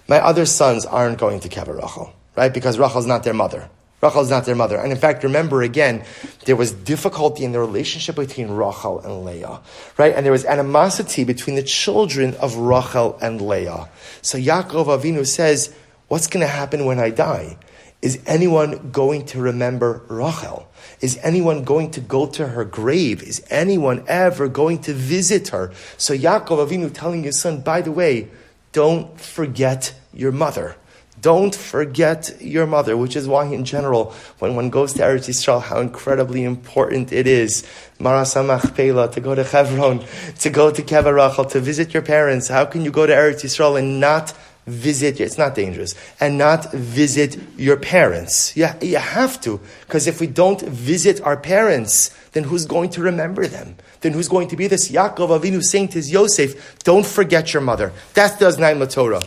My other sons aren't going to Kever Rachel, right? Because Rachel's not their mother. And in fact, remember again, there was difficulty in the relationship between Rachel and Leah, right? And there was animosity between the children of Rachel and Leah. So Yaakov Avinu says, what's going to happen when I die? Is anyone going to remember Rachel? Is anyone going to go to her grave? Is anyone ever going to visit her? So Yaakov Avinu telling his son, by the way, don't forget your mother. Don't forget your mother, which is why in general, when one goes to Eretz Yisrael, how incredibly important it is. Maras HaMachpelah, to go to Hebron, to go to Kever Rachel, to visit your parents. How can you go to Eretz Yisrael and not visit, it's not dangerous, and not visit your parents? Yeah, you have to, because if we don't visit our parents, then who's going to remember them? Then who's going to be this? Yaakov Avinu saying to his Yosef, don't forget your mother. That's the Aznaim Torah.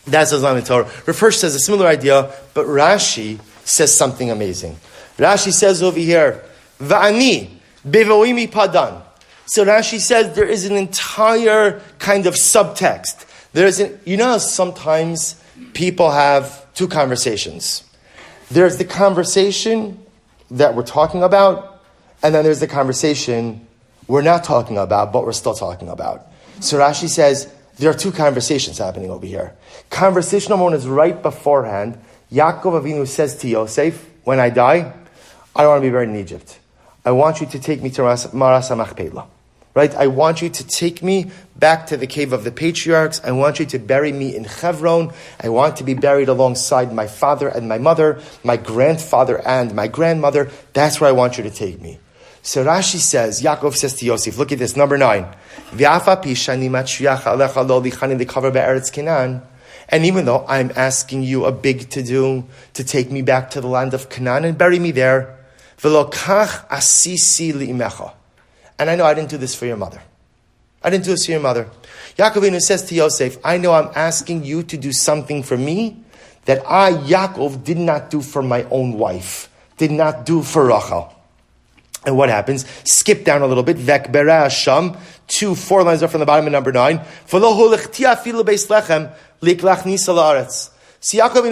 That's the Aznaim Torah. Rav says a similar idea, but Rashi says something amazing. Rashi says over here, Va'ani bevoimi padan. So Rashi says there is an entire kind of subtext. Sometimes people have two conversations. There's the conversation that we're talking about, and then there's the conversation we're not talking about, but we're still talking about. So Rashi says there are two conversations happening over here. Conversation number one is right beforehand. Yaakov Avinu says to Yosef, when I die, I don't want to be buried in Egypt. I want you to take me to Maras HaMachpelah. Right? I want you to take me back to the cave of the patriarchs. I want you to bury me in Hebron. I want to be buried alongside my father and my mother, my grandfather and my grandmother. That's where I want you to take me. So Rashi says, Yaakov says to Yosef, look at this, number 9. And even though I'm asking you a big to-do to take me back to the land of Canaan and bury me there, and I know I didn't do this for your mother. I didn't do this for your mother. Yaakov says to Yosef, I know I'm asking you to do something for me that I, Yaakov, did not do for my own wife, did not do for Rachel. And what happens? Skip down a little bit. Vek bera Hasham, 4 lines up from the bottom of number 9. So Yaakov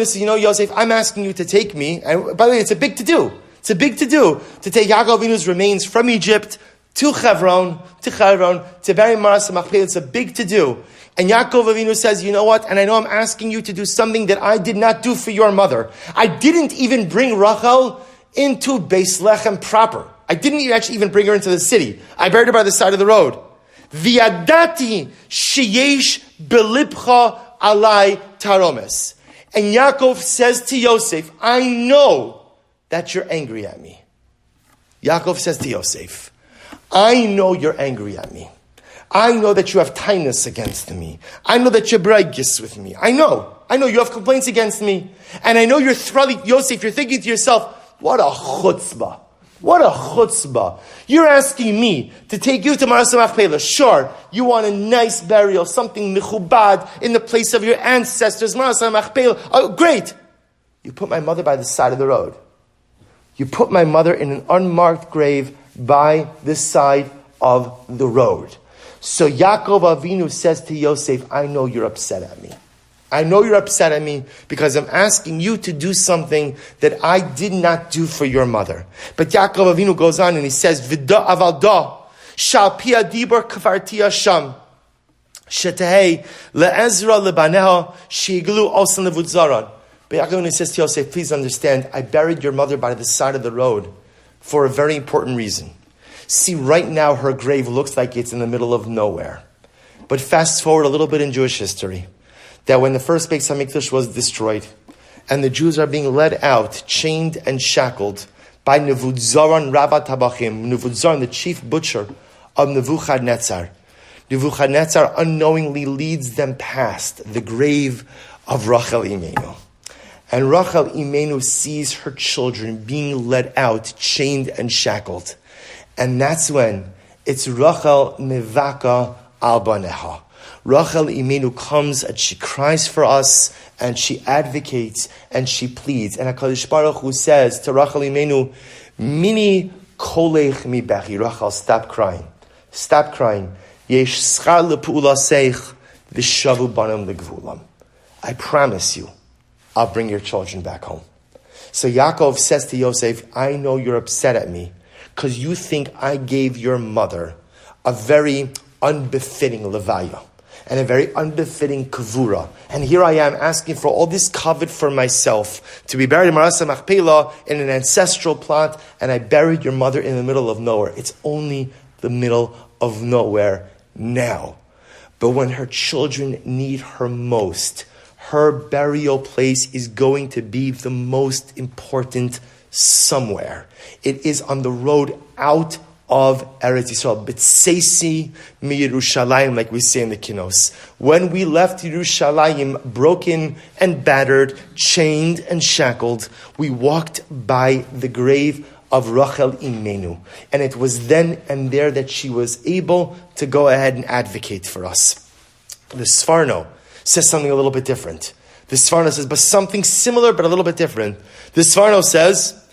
says, Yosef, I'm asking you to take me, and by the way, it's a big to-do. It's a big to-do to take Yaakov Avinu's remains from Egypt to Hebron, to bury Maras HaMachpelah. It's a big to-do. And Yaakov Avinu says, you know what? And I know I'm asking you to do something that I did not do for your mother. I didn't even bring Rachel into Beis Lechem proper. I didn't actually even bring her into the city. I buried her by the side of the road. V'yadati sheyesh belibcha alai taromes. And Yaakov says to Yosef, I know that you're angry at me. Yaakov says to Yosef, I know you're angry at me. I know that you have kindness against me. I know that you're braggis with me. I know you have complaints against me. And I know you're thrilling, Yosef, you're thinking to yourself, what a chutzpah. What a chutzpah. You're asking me to take you to Maras HaMachpelah. Sure, you want a nice burial, something mechubad in the place of your ancestors, Maras HaMachpelah. Oh, great. You put my mother by the side of the road. You put my mother in an unmarked grave by the side of the road. So Yaakov Avinu says to Yosef, I know you're upset at me. I know you're upset at me because I'm asking you to do something that I did not do for your mother. But Yaakov Avinu goes on and he says, Vida avalda, shal pia dibor kafarti Hashem, shetehei le'ezra lebaneha, sheiglu osan levudzaran. But Yaakov Avinu says to Yosef, please understand, I buried your mother by the side of the road for a very important reason. See, right now her grave looks like it's in the middle of nowhere. But fast forward a little bit in Jewish history, that when the first Beis HaMikdash was destroyed, and the Jews are being led out, chained and shackled, by Nevudzaran Rabbat Tabachim, Nevudzaran, the chief butcher of Nebuchadnezzar. Nebuchadnezzar unknowingly leads them past the grave of Rachel Imenu. And Rachel Imenu sees her children being led out, chained and shackled. And that's when it's Rachel Mevaka al Baneha. Rachel Imenu comes and she cries for us and she advocates and she pleads. And HaKadosh Baruch Hu says to Rachel Imenu, Mini kolech mi bechi. Rachel, stop crying. Stop crying. Yesh schar lepu'ulaseich v'shavu banam legvulam. I promise you, I'll bring your children back home. So Yaakov says to Yosef, I know you're upset at me because you think I gave your mother a very unbefitting levaya. and a very unbefitting kavura. And here I am asking for all this kavod for myself, to be buried in Marasa Machpelah in an ancestral plot, and I buried your mother in the middle of nowhere. It's only the middle of nowhere now. But when her children need her most, her burial place is going to be the most important somewhere. It is on the road out of Eretz Yisrael. B'tseisi mi Yerushalayim, like we say in the Kinos. When we left Yerushalayim, broken and battered, chained and shackled, we walked by the grave of Rachel Imenu. And it was then and there that she was able to go ahead and advocate for us. The Sforno says something a little bit different. The Sforno says, but something similar, but a little bit different. The Sforno says,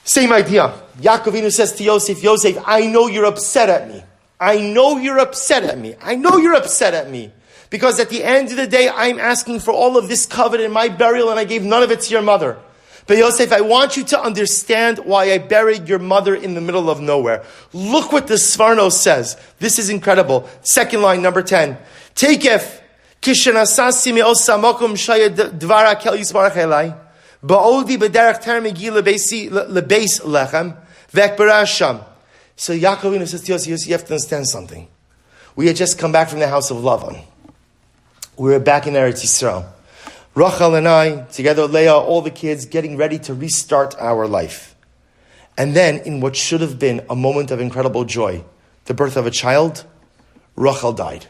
same idea. Yaakov Avinu says to Yosef, Yosef, I know you're upset at me. I know you're upset at me. I know you're upset at me. Because at the end of the day, I'm asking for all of this covenant in my burial, and I gave none of it to your mother. But Yosef, I want you to understand why I buried your mother in the middle of nowhere. Look what the Sforno says. This is incredible. Second line, number 10. Teikef. Kishanasasi me'osa mokum shaya dvara kel yisbarach elai. Ba'odi b'derech ter megi lebeis lechem v'ekbera sham. So Yaakov Avinu says to Yosef, you have to understand something. We had just come back from the house of Lavan. We were back in Eretz Yisrael. Rachel and I, together with Leah, all the kids, getting ready to restart our life. And then, in what should have been a moment of incredible joy, the birth of a child, Rachel died.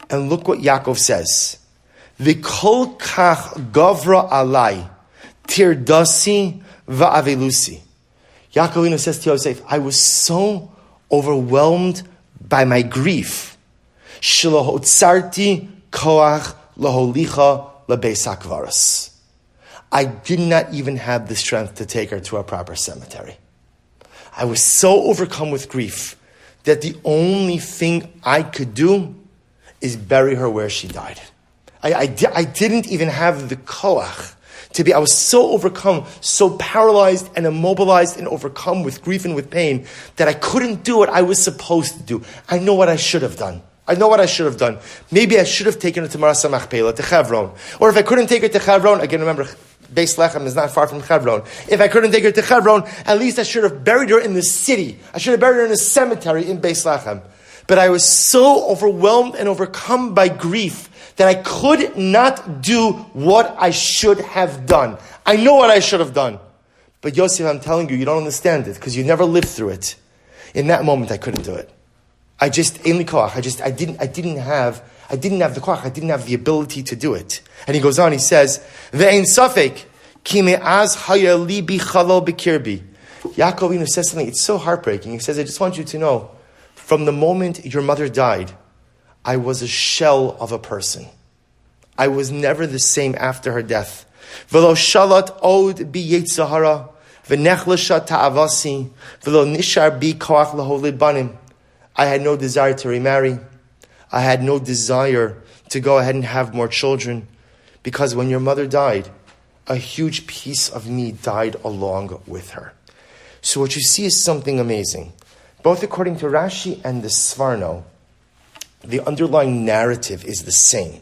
And look what Yaakov says. V'kol kach gavra alai, tirdasi va'avelusi. Yaakov Avinu says to Yosef, I was so overwhelmed by my grief. Shelo koach laholicha lebeis hakvaros. I did not even have the strength to take her to a proper cemetery. I was so overcome with grief that the only thing I could do is bury her where she died. I didn't even have the koach to be. I was so overcome, so paralyzed and immobilized and overcome with grief and with pain that I couldn't do what I was supposed to do. I know what I should have done. Maybe I should have taken her to Marasa Machpelah, to Chevron. Or if I couldn't take her to Chevron, again remember, Beis Lechem is not far from Chevron. If I couldn't take her to Chevron, at least I should have buried her in the city. I should have buried her in a cemetery in Beis Lechem. But I was so overwhelmed and overcome by grief that I could not do what I should have done. I know what I should have done. But Yosef, I'm telling you, you don't understand it because you never lived through it. In that moment, I couldn't do it. I didn't have the koach. I didn't have the ability to do it. And he goes on, he says, Ve'ein safek, ki me'az haya libi chalal b'kirbi. Yaakov Avinu says something, it's so heartbreaking. He says, I just want you to know, from the moment your mother died, I was a shell of a person. I was never the same after her death. V'lo shalat od bi yetzahara, v'nechlasha ta'avasi, v'lo nishar bi koach laholid banim. I had no desire to remarry. I had no desire to go ahead and have more children. Because when your mother died, a huge piece of me died along with her. So what you see is something amazing. Both according to Rashi and the Sforno, the underlying narrative is the same,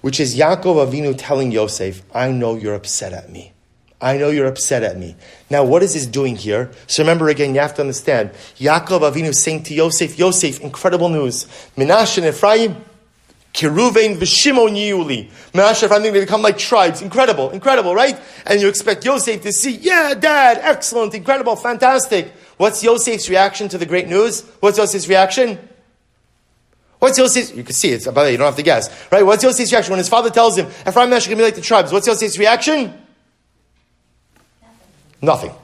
which is Yaakov Avinu telling Yosef, I know you're upset at me. I know you're upset at me. Now, what is this doing here? So remember again, you have to understand, Yaakov Avinu is saying to Yosef, Yosef, incredible news. Menashe and Ephraim, Kiruvein v'Shimon Yuli. Menashe and Ephraim, they become like tribes. Incredible, right? And you expect Yosef to see, yeah, Dad, excellent, incredible, fantastic. What's Yosef's reaction to the great news? What's Yosef's reaction? You can see it, by the way, you don't have to guess. Right? What's Yosef's reaction when his father tells him, Ephraim and Menashe are going to be like the tribes? What's Yosef's reaction? Nothing.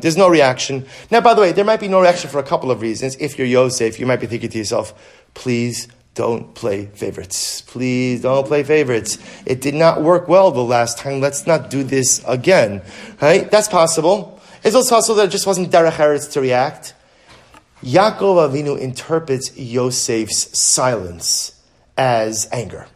There's no reaction. Now, by the way, there might be no reaction for a couple of reasons. If you're Yosef, you might be thinking to yourself, please don't play favorites. Please don't play favorites. It did not work well the last time. Let's not do this again. Right? That's possible. It's also possible that it just wasn't derech eretz to react. Yaakov Avinu interprets Yosef's silence as anger.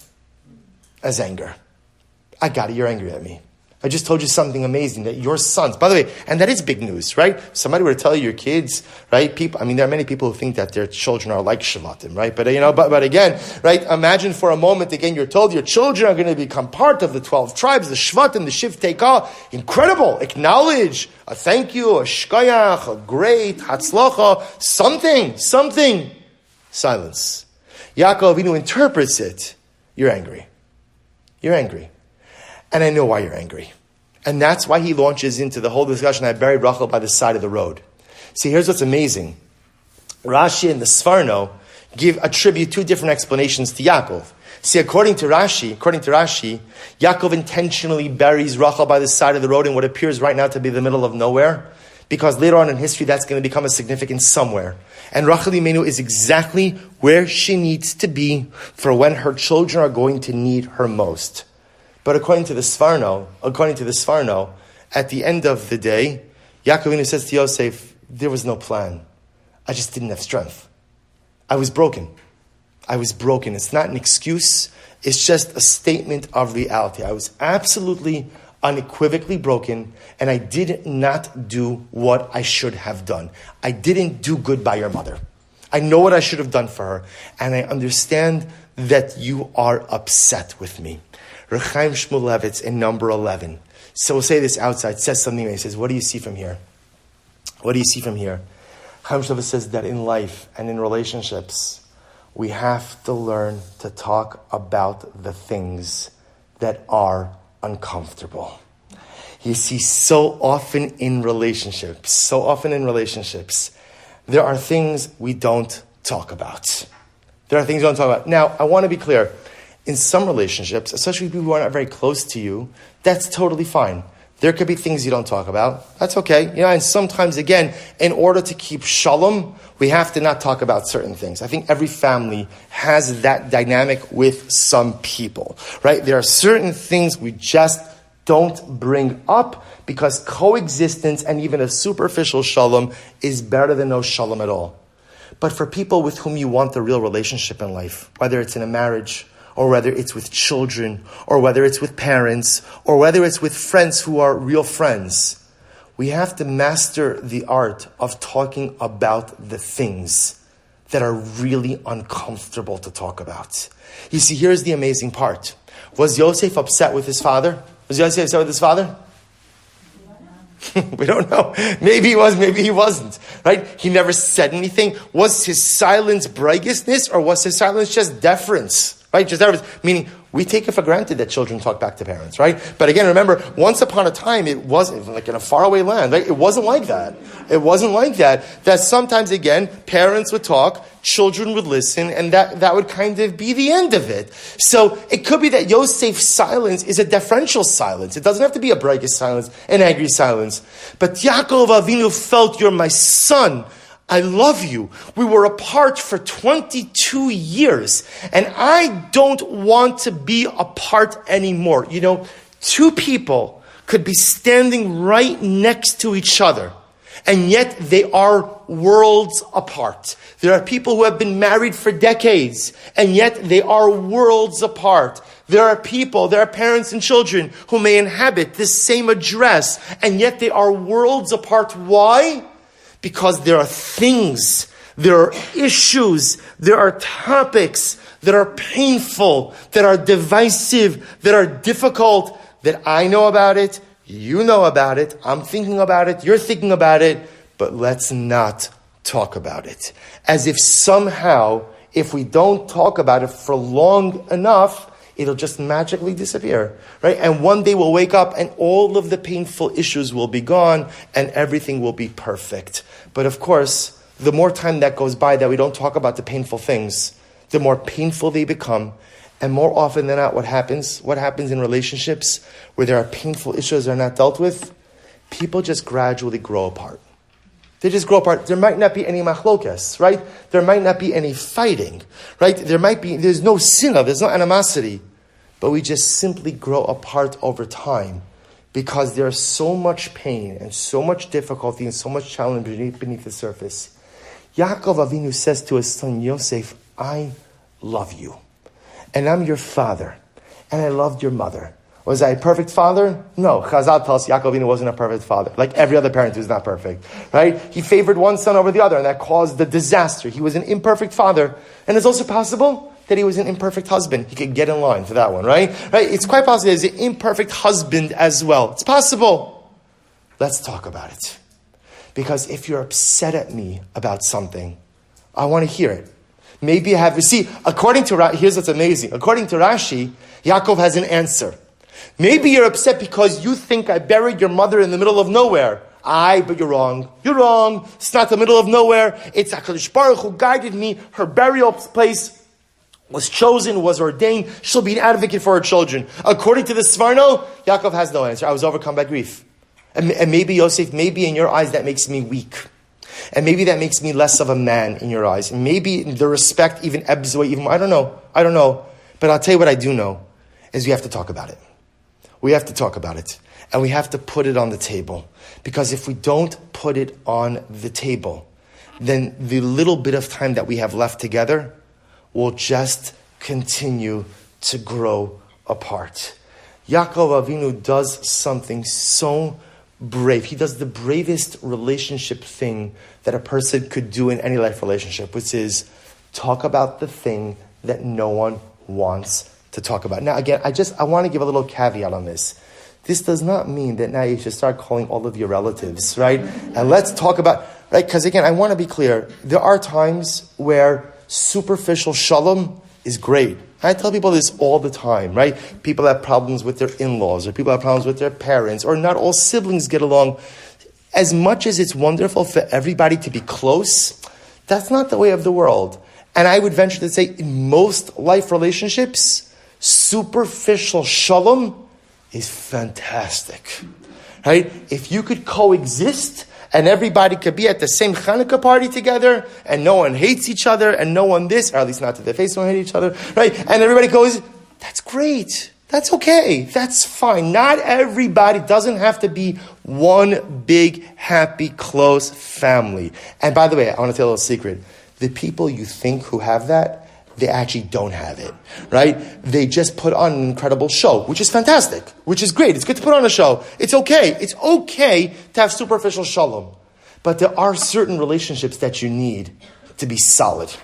I got it. You're angry at me. I just told you something amazing, that your sons, by the way, and that is big news, right? Somebody were to tell you your kids, right? People, I mean, there are many people who think that their children are like Shvatim, right? But, but again, right? Imagine for a moment, again, you're told your children are going to become part of the 12 tribes, the Shvatim, the Shivtei. Incredible. Acknowledge, a thank you, a shkoyach, a great, hatzlacha, something. Silence. Yaakov Avinu interprets it. You're angry. And I know why you're angry. And that's why he launches into the whole discussion. I buried Rachel by the side of the road. See, here's what's amazing. Rashi and the Sforno attribute two different explanations to Yaakov. See, according to Rashi, Yaakov intentionally buries Rachel by the side of the road in what appears right now to be the middle of nowhere, because later on in history that's going to become a significant somewhere. And Rachel Imenu is exactly where she needs to be for when her children are going to need her most. But according to the Sforno, at the end of the day, Yaakov Avinu says to Yosef, there was no plan. I just didn't have strength. I was broken. It's not an excuse. It's just a statement of reality. I was absolutely, unequivocally broken, and I did not do what I should have done. I didn't do good by your mother. I know what I should have done for her, and I understand that you are upset with me. Rechaim Shmulevitz in number 11. So we'll say this outside. Says something. He says, what do you see from here? Chaim Shmulevitz says that in life and in relationships, we have to learn to talk about the things that are uncomfortable. You see, so often in relationships, there are things we don't talk about. Now, I want to be clear. In some relationships, especially people who are not very close to you, that's totally fine. There could be things you don't talk about. That's okay. And sometimes, again, in order to keep shalom, we have to not talk about certain things. I think every family has that dynamic with some people, right? There are certain things we just don't bring up because coexistence and even a superficial shalom is better than no shalom at all. But for people with whom you want the real relationship in life, whether it's in a marriage, or whether it's with children, or whether it's with parents, or whether it's with friends who are real friends, we have to master the art of talking about the things that are really uncomfortable to talk about. You see, here's the amazing part. Was Yosef upset with his father? We don't know. Maybe he was, maybe he wasn't. Right? He never said anything. Was his silence brightness, or was his silence just deference? Right? Just deference. Meaning, we take it for granted that children talk back to parents, right? But again, remember, once upon a time, it wasn't like in a faraway land, right? It wasn't like that. That sometimes, again, parents would talk, children would listen, and that would kind of be the end of it. So it could be that Yosef's silence is a deferential silence. It doesn't have to be a brightest silence, an angry silence. But Yaakov Avinu felt, you're my son. I love you. We were apart for 22 years, and I don't want to be apart anymore. Two people could be standing right next to each other, and yet they are worlds apart. There are people who have been married for decades, and yet they are worlds apart. There are parents and children who may inhabit this same address, and yet they are worlds apart. Why? Because there are things, there are issues, there are topics that are painful, that are divisive, that are difficult, that I know about it, you know about it, I'm thinking about it, you're thinking about it, but let's not talk about it. As if somehow, if we don't talk about it for long enough, it'll just magically disappear, right? And one day we'll wake up and all of the painful issues will be gone and everything will be perfect. But of course, the more time that goes by that we don't talk about the painful things, the more painful they become. And more often than not, what happens in relationships where there are painful issues that are not dealt with? People just gradually grow apart. They just grow apart. There might not be any machlokas, right? There might not be any fighting, right? There's no sinna, there's no animosity. But we just simply grow apart over time because there's so much pain and so much difficulty and so much challenge beneath the surface. Yaakov Avinu says to his son Yosef, I love you. And I'm your father. And I loved your mother. Was I a perfect father? No. Chazal tells us Yaakov Avinu wasn't a perfect father. Like every other parent who's not perfect. Right? He favored one son over the other, and that caused the disaster. He was an imperfect father. And it's also possible that he was an imperfect husband. He could get in line for that one, right? Right? It's quite possible that he's an imperfect husband as well. It's possible. Let's talk about it. Because if you're upset at me about something, I want to hear it. Maybe I have, you see, according to Rashi, here's what's amazing. According to Rashi, Yaakov has an answer. Maybe you're upset because you think I buried your mother in the middle of nowhere. But you're wrong. You're wrong. It's not the middle of nowhere. It's HaKadosh Baruch who guided me. Her burial place was chosen, was ordained. She'll be an advocate for her children. According to the Sforno, Yaakov has no answer. I was overcome by grief. And maybe, Yosef, maybe in your eyes that makes me weak. And maybe that makes me less of a man in your eyes. And maybe the respect even ebbs away even more. I don't know. But I'll tell you what I do know, is we have to talk about it. We have to talk about it. And we have to put it on the table. Because if we don't put it on the table, then the little bit of time that we have left together will just continue to grow apart. Yaakov Avinu does something so brave. He does the bravest relationship thing that a person could do in any life relationship, which is talk about the thing that no one wants to talk about. Now, again, I want to give a little caveat on this. This does not mean that now you should start calling all of your relatives, right? And let's talk about, right? Because again, I want to be clear. There are times where superficial shalom is great. I tell people this all the time, right? People have problems with their in-laws, or people have problems with their parents, or not all siblings get along. As much as it's wonderful for everybody to be close, that's not the way of the world. And I would venture to say, in most life relationships, superficial shalom is fantastic, right? If you could coexist and everybody could be at the same Hanukkah party together and no one hates each other and no one this, or at least not to their face, don't hate each other, right? And everybody goes, that's great. That's okay. That's fine. Not everybody doesn't have to be one big, happy, close family. And by the way, I want to tell a little secret. The people you think who have that, they actually don't have it, right? They just put on an incredible show, which is fantastic, which is great. It's good to put on a show. It's okay. It's okay to have superficial shalom. But there are certain relationships that you need to be solid.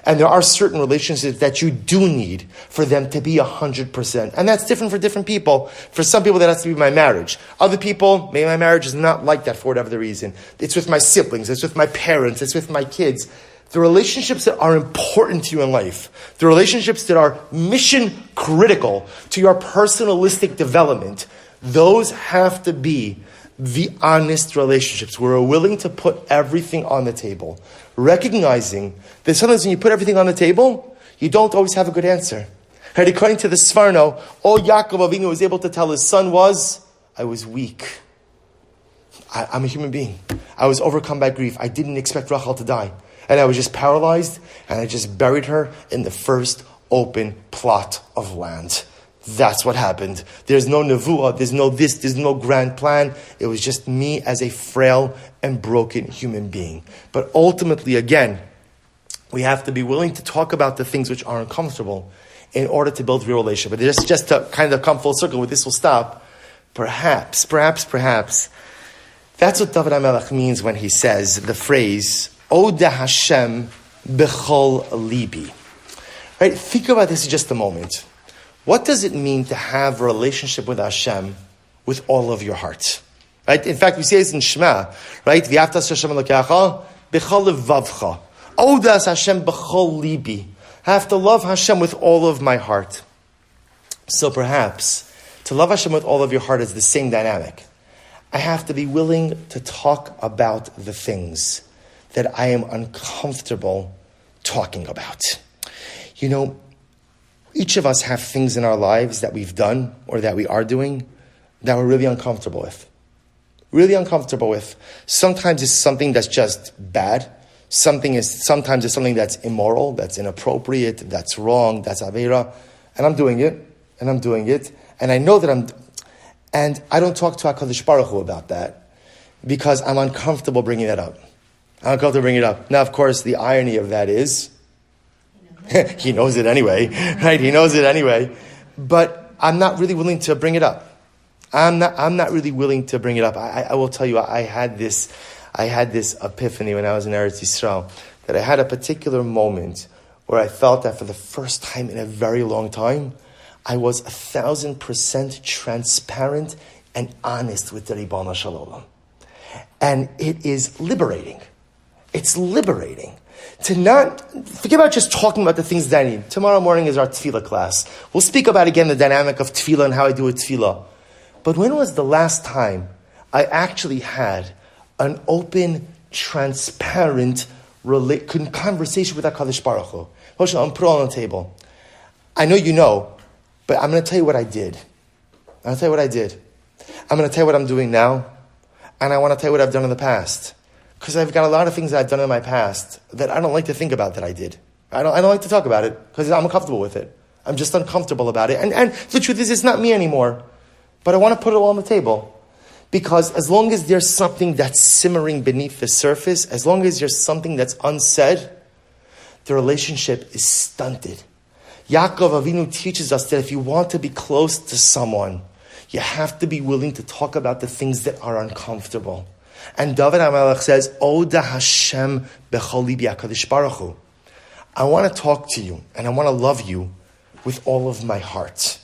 And there are certain relationships that you do need for them to be 100%. And that's different for different people. For some people, that has to be my marriage. Other people, maybe my marriage is not like that for whatever the reason. It's with my siblings. It's with my parents. It's with my kids. The relationships that are important to you in life, the relationships that are mission critical to your personalistic development, those have to be the honest relationships where we're willing to put everything on the table, recognizing that sometimes when you put everything on the table, you don't always have a good answer. And according to the Sforno, all Yaakov Avinu was able to tell his son was, I was weak. I'm a human being. I was overcome by grief. I didn't expect Rachel to die. And I was just paralyzed, and I just buried her in the first open plot of land. That's what happened. There's no nevuah, there's no grand plan. It was just me as a frail and broken human being. But ultimately, again, we have to be willing to talk about the things which are uncomfortable in order to build real relationship. But just to kind of come full circle, with this will stop. Perhaps, that's what David HaMelech means when he says the phrase, Oda Hashem b'chol libi. Right? Think about this in just a moment. What does it mean to have a relationship with Hashem with all of your heart? Right? In fact, we say this in Shema, right? V'yaftas Hashem Elokecha b'chol levavcha. Odas Hashem b'chol libi. I have to love Hashem with all of my heart. So perhaps, to love Hashem with all of your heart is the same dynamic. I have to be willing to talk about the things that I am uncomfortable talking about. You know, each of us have things in our lives that we've done or that we are doing that we're really uncomfortable with. Really uncomfortable with. Sometimes it's something that's just bad. Sometimes it's something that's immoral, that's inappropriate, that's wrong, that's avera. And I'm doing it. And I know that and I don't talk to HaKadosh Baruch Hu about that because I'm uncomfortable bringing that up. I'm uncomfortable to bring it up. Now, of course, the irony of that is, he knows it anyway, right? He knows it anyway. But I'm not really willing to bring it up. I'm not really willing to bring it up. I will tell you, I had this epiphany when I was in Eretz Yisrael, that I had a particular moment where I felt that for the first time in a very long time, I was 1,000% transparent and honest with the Ribono Shel Olam. And it is liberating. It's liberating to not forget about just talking about the things that I need. Tomorrow morning is our tefillah class. We'll speak about again the dynamic of tefillah and how I do a tefillah. But when was the last time I actually had an open, transparent conversation with HaKadosh Baruch Hu? Moshe, I'm put it on the table. I know you know, but I'm going to tell you what I did. I'm going to tell you what I'm doing now, and I want to tell you what I've done in the past. Because I've got a lot of things that I've done in my past that I don't like to think about that I did. I don't like to talk about it because I'm uncomfortable with it. I'm just uncomfortable about it. And the truth is, it's not me anymore. But I want to put it all on the table. Because as long as there's something that's simmering beneath the surface, as long as there's something that's unsaid, the relationship is stunted. Yaakov Avinu teaches us that if you want to be close to someone, you have to be willing to talk about the things that are uncomfortable. And David HaMelech says, Oda Hashem b'chol libi HaKadosh Baruch Hu. I want to talk to you, and I want to love you with all of my heart.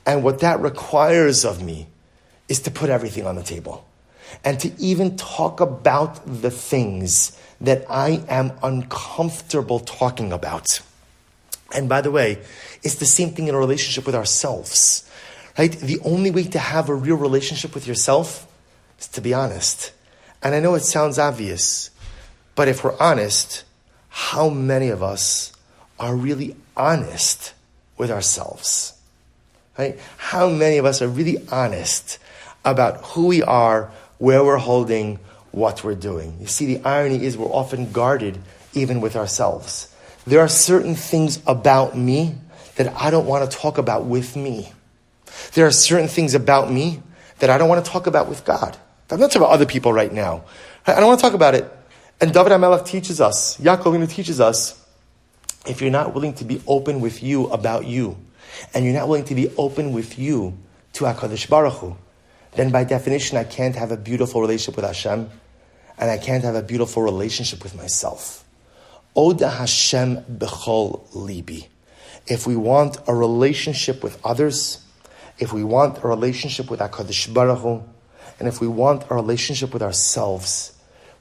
And what that requires of me is to put everything on the table. And to even talk about the things that I am uncomfortable talking about. And by the way, it's the same thing in a relationship with ourselves. Right? The only way to have a real relationship with yourself is to be honest. And I know it sounds obvious, but if we're honest, how many of us are really honest with ourselves? Right? How many of us are really honest about who we are, where we're holding, what we're doing? You see, the irony is we're often guarded even with ourselves. There are certain things about me that I don't want to talk about with me. There are certain things about me that I don't want to talk about with God. I'm not talking about other people right now. I don't want to talk about it. And David HaMelech teaches us, Yaakov Avinu teaches us, if you're not willing to be open with you about you, and you're not willing to be open with you to HaKadosh Baruch Hu, then by definition I can't have a beautiful relationship with Hashem, and I can't have a beautiful relationship with myself. Oda Hashem b'chol libi. If we want a relationship with others, if we want a relationship with HaKadosh Baruch Hu, and if we want a relationship with ourselves,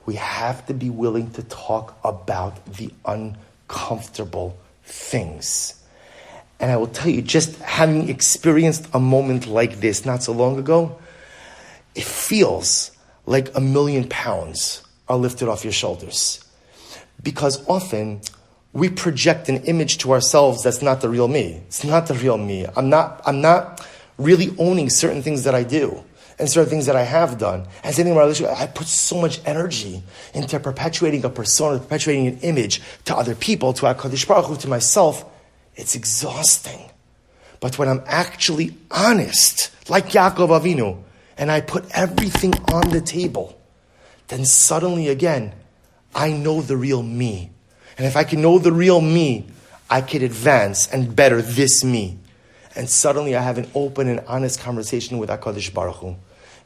we have to be willing to talk about the uncomfortable things. And I will tell you, just having experienced a moment like this not so long ago, it feels like 1,000,000 pounds are lifted off your shoulders. Because often we project an image to ourselves that's not the real me. It's not the real me. I'm not really owning certain things that I do and certain things that I have done. And same thing in my relationship, I put so much energy into perpetuating a persona, perpetuating an image to other people, to HaKadosh Baruch Hu, to myself. It's exhausting. But when I'm actually honest, like Yaakov Avinu, and I put everything on the table, then suddenly again, I know the real me. And if I can know the real me, I can advance and better this me. And suddenly I have an open and honest conversation with HaKadosh Baruch Hu.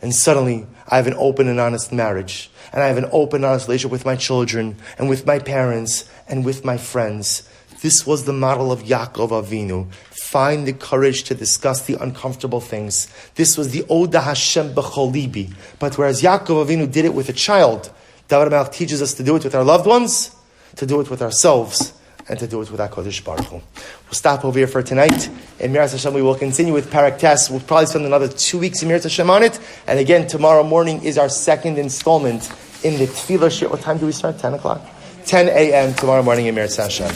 And suddenly I have an open and honest marriage. And I have an open and honest relationship with my children and with my parents and with my friends. This was the model of Yaakov Avinu. Find the courage to discuss the uncomfortable things. This was the Oda Hashem b'chol libi. But whereas Yaakov Avinu did it with a child, David HaMelech teaches us to do it with our loved ones, to do it with ourselves, and to do it with HaKadosh Baruch Hu. We'll stop over here for tonight. In Miras Hashem, we will continue with Parak Tes. We'll probably spend another 2 weeks in Miras Hashem on it. And again, tomorrow morning is our second installment in the Tefillah Shir. What time do we start? 10 o'clock? 10 a.m. tomorrow morning in Miras Hashem.